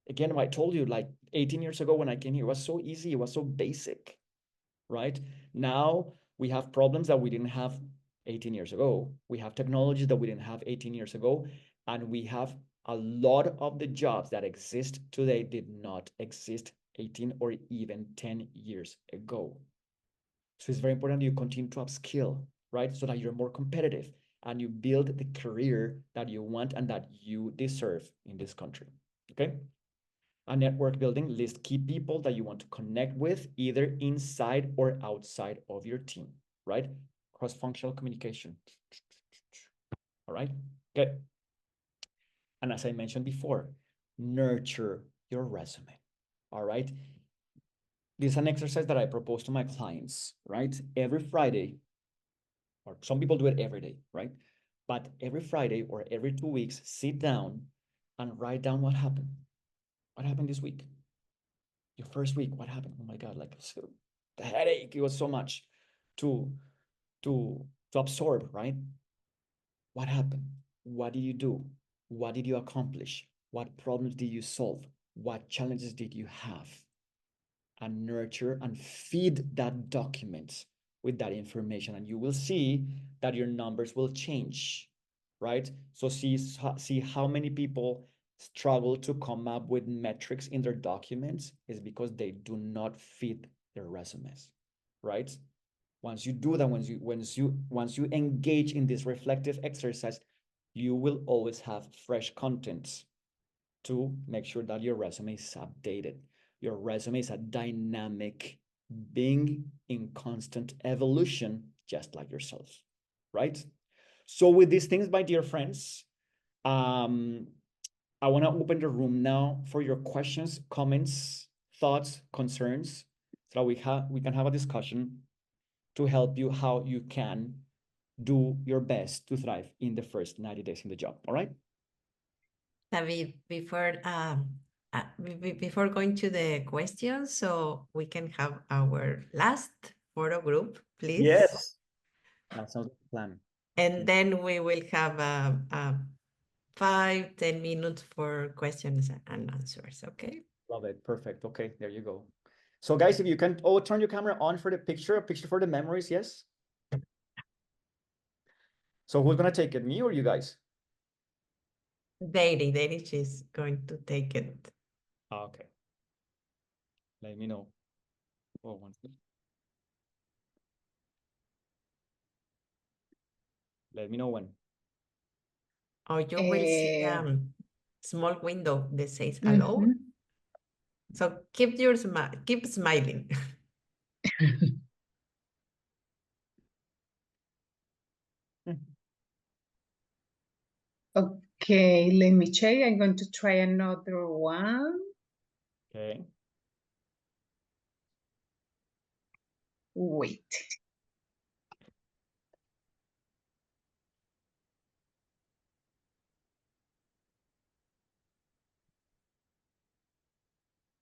Again, I told you, like 18 years ago when I came here, it was so easy, it was so basic, right? Now we have problems that we didn't have 18 years ago. We have technologies that we didn't have 18 years ago. And we have a lot of the jobs that exist today did not exist 18 or even 10 years ago. So it's very important that you continue to upskill, right? So that you're more competitive and you build the career that you want and that you deserve in this country. Okay? A network building, list key people that you want to connect with, either inside or outside of your team, right? Cross-functional communication. All right, good. And as I mentioned before, nurture your resume. All right. This is an exercise that I propose to my clients, right? Every Friday, or some people do it every day, right? But every Friday or every 2 weeks, sit down and write down what happened. What happened this week? Your first week, what happened? Oh my God, like so, the headache, it was so much to to to absorb, right? What happened? What did you do? What did you accomplish? What problems did you solve? What challenges did you have? And nurture and feed that document with that information, and you will see that your numbers will change, right? So see how many people struggle to come up with metrics in their documents is because they do not feed their resumes, right? Once you do that, once you engage in this reflective exercise, you will always have fresh content to make sure that your resume is updated. Your resume is a dynamic being in constant evolution, just like yourselves, right? So with these things, my dear friends, I want to open the room now for your questions, comments, thoughts, concerns, so that we can have a discussion to help you how you can do your best to thrive in the first 90 days in the job. All right? David, before going to the questions, so we can have our last photo group, please. Yes. That sounds like a plan. And then we will have 5-10 minutes for questions and answers, okay? Love it. Perfect. Okay, there you go. So guys, if you can, oh, turn your camera on for the picture, a picture for the memories, yes? So who's gonna take it, me or you guys? Daily, she's going to take it. Okay. Let me know. Oh, one second. Let me know when. Or you will see Uh, small window that says hello. mhm. So keep smiling. Okay, let me check. I'm going to try another one. Okay. Wait.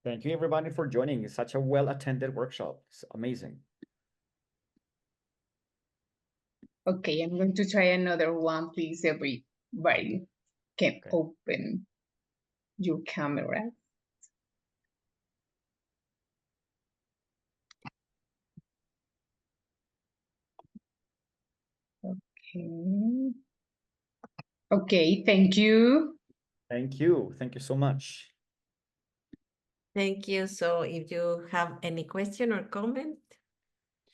Thank you everybody for joining. It's such a well-attended workshop. It's amazing. Okay, I'm going to try another one. Please, everybody can Okay. open your camera. Okay. Okay, thank you. Thank you. Thank you so much. Thank you. So if you have any question or comment,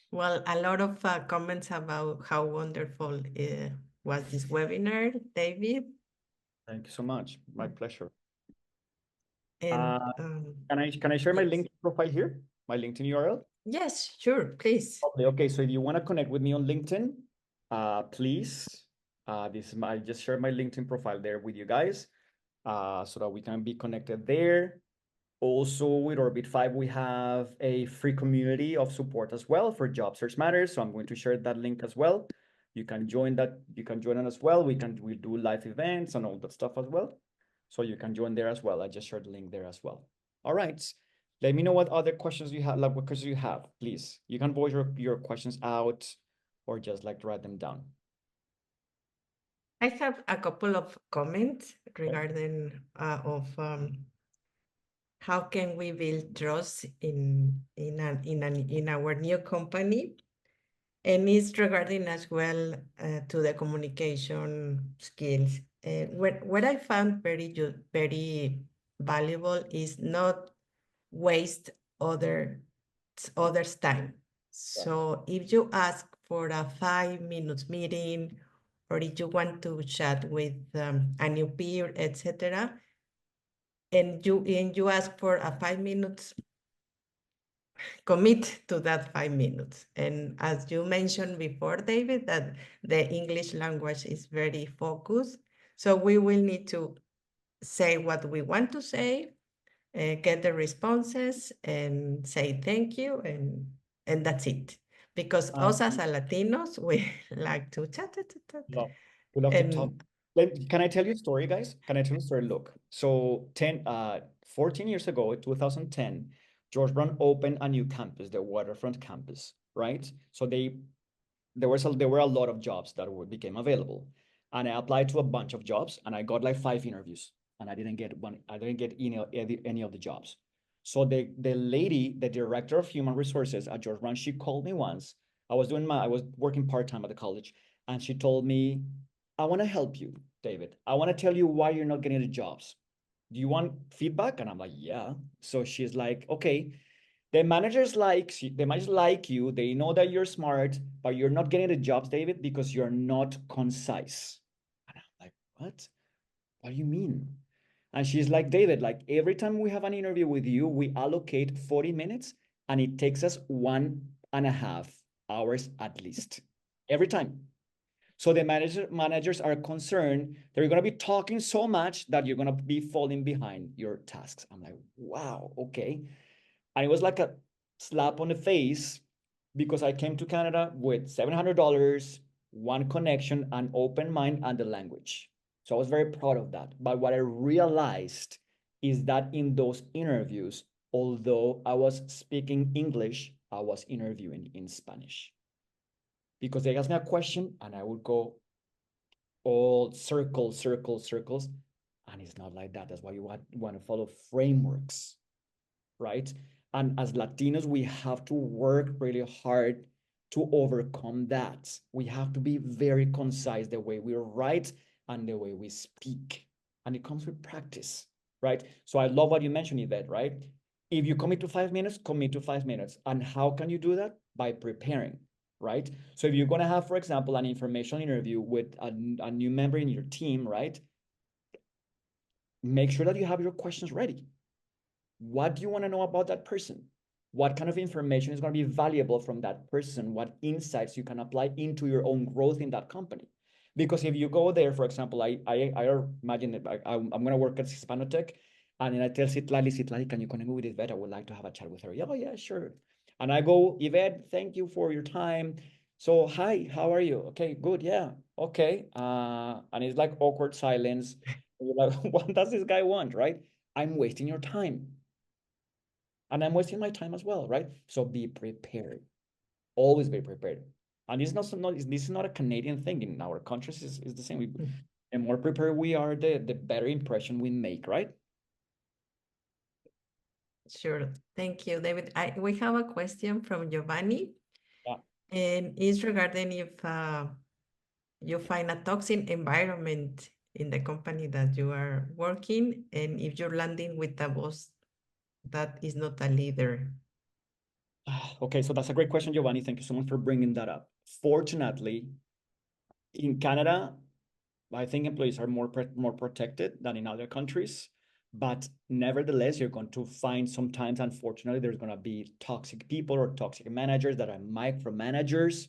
well, a lot of comments about how wonderful was this webinar, David. Thank you so much. My pleasure. And Can I share my yes. LinkedIn profile here? My LinkedIn URL? Yes, sure, please. Okay, so if you want to connect with me on LinkedIn, please, I just shared my LinkedIn profile there with you guys, so that we can be connected there. Also, with Orbit 5, we have a free community of support as well for Job Search Matters. So I'm going to share that link as well. You can join that. You can join it as well. We do live events and all that stuff as well. So you can join there as well. I just shared the link there as well. All right. Let me know what other questions you have, like what questions you have, please. You can voice your questions out or just like write them down. I have a couple of comments regarding how can we build trust in our new company, and it's regarding as well to the communication skills. What I found very valuable is not waste others' time. So if you ask for a 5 minutes meeting, or if you want to chat with a new peer, etc., and you ask for a 5 minutes, commit to that 5 minutes. And as you mentioned before, David, that the English language is very focused. So we will need to say what we want to say, get the responses, and say thank you, and that's it. Because us as a Latinos, we like to chat, chat, chat, chat. Love. We love to talk. And Can I tell you a story, guys? Can I tell you a story? Look, so 14 years ago, in 2010, George Brown opened a new campus, the Waterfront campus, right? So there were a lot of jobs that became available, and I applied to a bunch of jobs, and I got like 5 interviews, and I didn't get one. I didn't get any of the jobs. So the lady, the director of human resources at George Brown, she called me once. I was working part-time at the college, and she told me, I want to help you, David. I want to tell you why you're not getting the jobs. Do you want feedback? And I'm like, yeah. So she's like, okay, the managers like you. They know that you're smart, but you're not getting the jobs, David, because you're not concise. And I'm like, what? What do you mean? And she's like, David, like every time we have an interview with you, we allocate 40 minutes and it takes us 1.5 hours at least every time. So the managers are concerned that you're going to be talking so much that you're going to be falling behind your tasks. I'm like, wow, okay. And it was like a slap on the face because I came to Canada with $700, one connection, an open mind, and the language. So I was very proud of that. But what I realized is that in those interviews, although I was speaking English, I was interviewing in Spanish because they asked me a question and I would go all circles, circles, circles. And it's not like that. That's why you want to follow frameworks, right? And as Latinos, we have to work really hard to overcome that. We have to be very concise the way we write and the way we speak. And it comes with practice, right? So I love what you mentioned, Yvette, right? If you commit to 5 minutes, commit to 5 minutes. And how can you do that? By preparing, right? So if you're going to have, for example, an informational interview with a new member in your team, right? Make sure that you have your questions ready. What do you want to know about that person? What kind of information is going to be valuable from that person? What insights you can apply into your own growth in that company? Because if you go there, for example, I imagine that I'm going to work at Hispanotech, and then I tell Citlali, can you connect me with Yvette? I would like to have a chat with her. Yeah, oh, yeah, sure. And I go, Yvette, thank you for your time. So, hi, how are you? Okay, good. Yeah. Okay. And it's like awkward silence. You're like, what does this guy want, right? I'm wasting your time. And I'm wasting my time as well, right? So be prepared. Always be prepared. And this is not a Canadian thing. In our countries is the same. The more prepared we are, the better impression we make, right? Sure. Thank you, David. We have a question from Giovanni, Yeah. and it's regarding if you find a toxic environment in the company that you are working, and if you're landing with a boss that is not a leader. Okay, so that's a great question, Giovanni. Thank you so much for bringing that up. Fortunately, in Canada, I think employees are more protected than in other countries, but nevertheless, you're going to find sometimes, unfortunately, there's going to be toxic people or toxic managers that are micromanagers,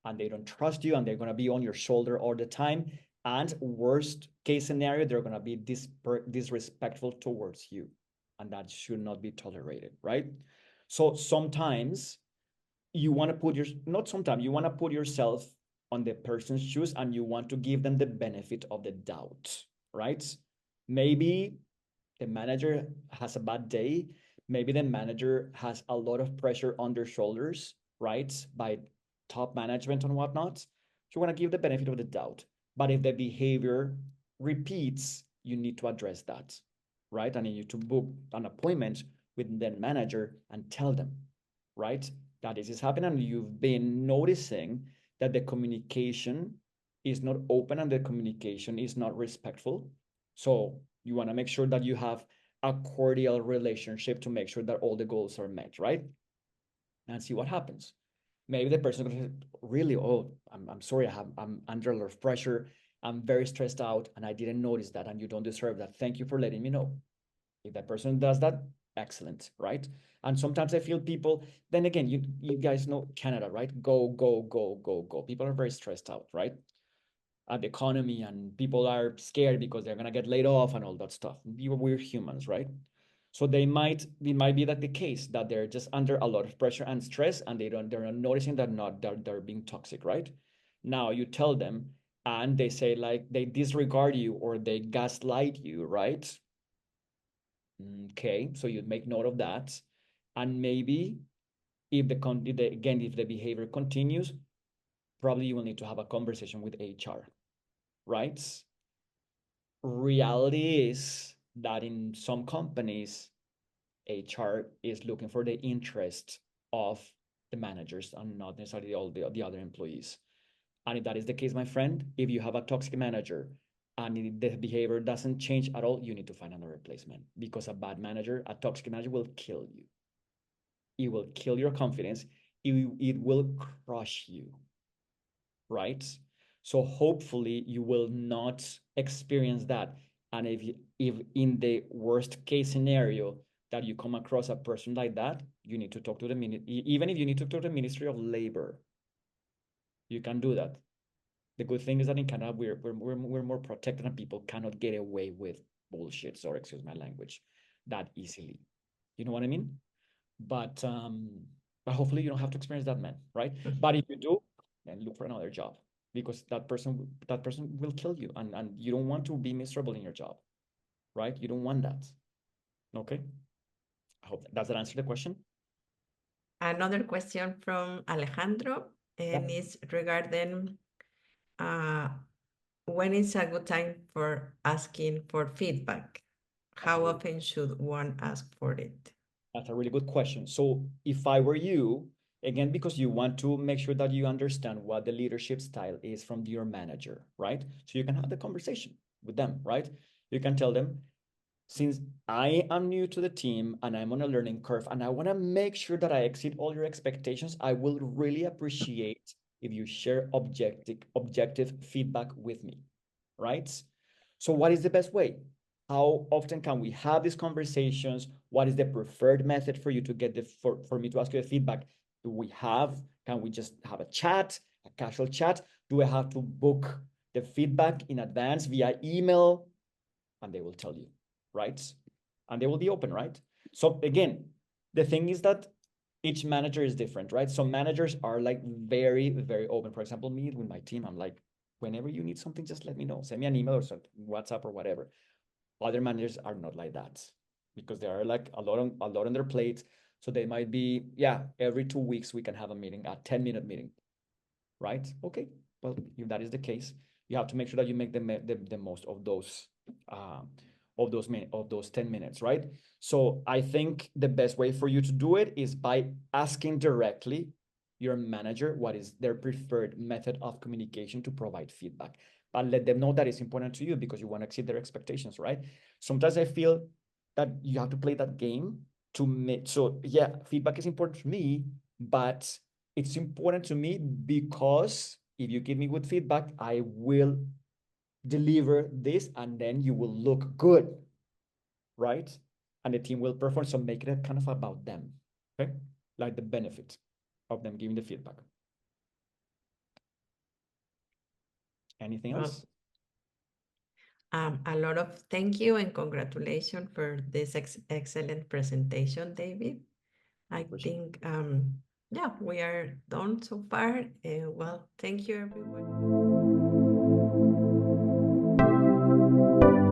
and they don't trust you, and they're going to be on your shoulder all the time. And worst case scenario, they're going to be disrespectful towards you, and that should not be tolerated, right? So sometimes you want to put your not sometimes you want to put yourself on the person's shoes and you want to give them the benefit of the doubt, right? Maybe the manager has a bad day. Maybe the manager has a lot of pressure on their shoulders, right? By top management and whatnot. So you want to give the benefit of the doubt. But if the behavior repeats, you need to address that, right? And you need to book an appointment with the manager and tell them, right, that this is happening. And you've been noticing that the communication is not open and the communication is not respectful. So you want to make sure that you have a cordial relationship to make sure that all the goals are met, right? And see what happens. Maybe the person goes, really, oh, I'm sorry, I'm under a lot of pressure. I'm very stressed out and I didn't notice that and you don't deserve that. Thank you for letting me know. If that person does that, excellent, right? And sometimes I feel people, then again, you guys know Canada, right? Go, go, go, go, go. People are very stressed out, right? At the economy, and people are scared because they're gonna get laid off and all that stuff. We're humans, right? So it might be that the case that they're just under a lot of pressure and stress, and they're not noticing that not that they're being toxic, right? Now you tell them, and they say like they disregard you or they gaslight you, right? Okay, so you'd make note of that, and maybe if the behavior continues, probably you will need to have a conversation with HR, right? Reality is that in some companies, HR is looking for the interest of the managers and not necessarily all the other employees. And if that is the case, my friend, if you have a toxic manager and the behavior doesn't change at all, you need to find another replacement because a bad manager, a toxic manager will kill you. It will kill your confidence. It will crush you, right? So hopefully you will not experience that. And if in the worst case scenario, that you come across a person like that, you need to talk to the even if you need to talk to the Ministry of Labor, you can do that. The good thing is that in Canada, we're more protected and people cannot get away with bullshit, or excuse my language, that easily. You know what I mean? But hopefully you don't have to experience that, man, right? But if you do, then look for another job, because that person will kill you, and you don't want to be miserable in your job, right? You don't want that. Okay. I hope does that answer the question? Another question from Alejandro, and Yeah. is regarding when is a good time for asking for feedback? How often should one ask for it? That's a really good question. So if I were you, again, because you want to make sure that you understand what the leadership style is from your manager, right? So you can have the conversation with them, right? You can tell them, since I am new to the team and I'm on a learning curve and I want to make sure that I exceed all your expectations, I will really appreciate if you share objective feedback with me, right? So what is the best way? How often can we have these conversations? What is the preferred method for you to get for me to ask you the feedback? Can we just have a chat, a casual chat? Do I have to book the feedback in advance via email? And they will tell you, right? And they will be open, right? So again, the thing is that each manager is different, right? Some managers are like very, very open. For example, me with my team, I'm like, whenever you need something, just let me know. Send me an email or something, WhatsApp or whatever. Other managers are not like that, because there are like a lot on their plate. So they might be, yeah, every 2 weeks we can have a meeting, a 10-minute meeting, right? Okay, well, if that is the case, you have to make sure that you make the most of those 10 minutes, right? So I think the best way for you to do it is by asking directly your manager what is their preferred method of communication to provide feedback, but let them know that it's important to you because you want to exceed their expectations, right? Sometimes I feel that you have to play that game to make, so yeah, feedback is important to me, but it's important to me because if you give me good feedback, I will deliver this and then you will look good, right? And the team will perform. So make it kind of about them, okay? Like the benefit of them giving the feedback. Anything Well, else? a lot of thank you and congratulations for this excellent presentation, David. I think, yeah, we are done so far. Well, thank you, everyone.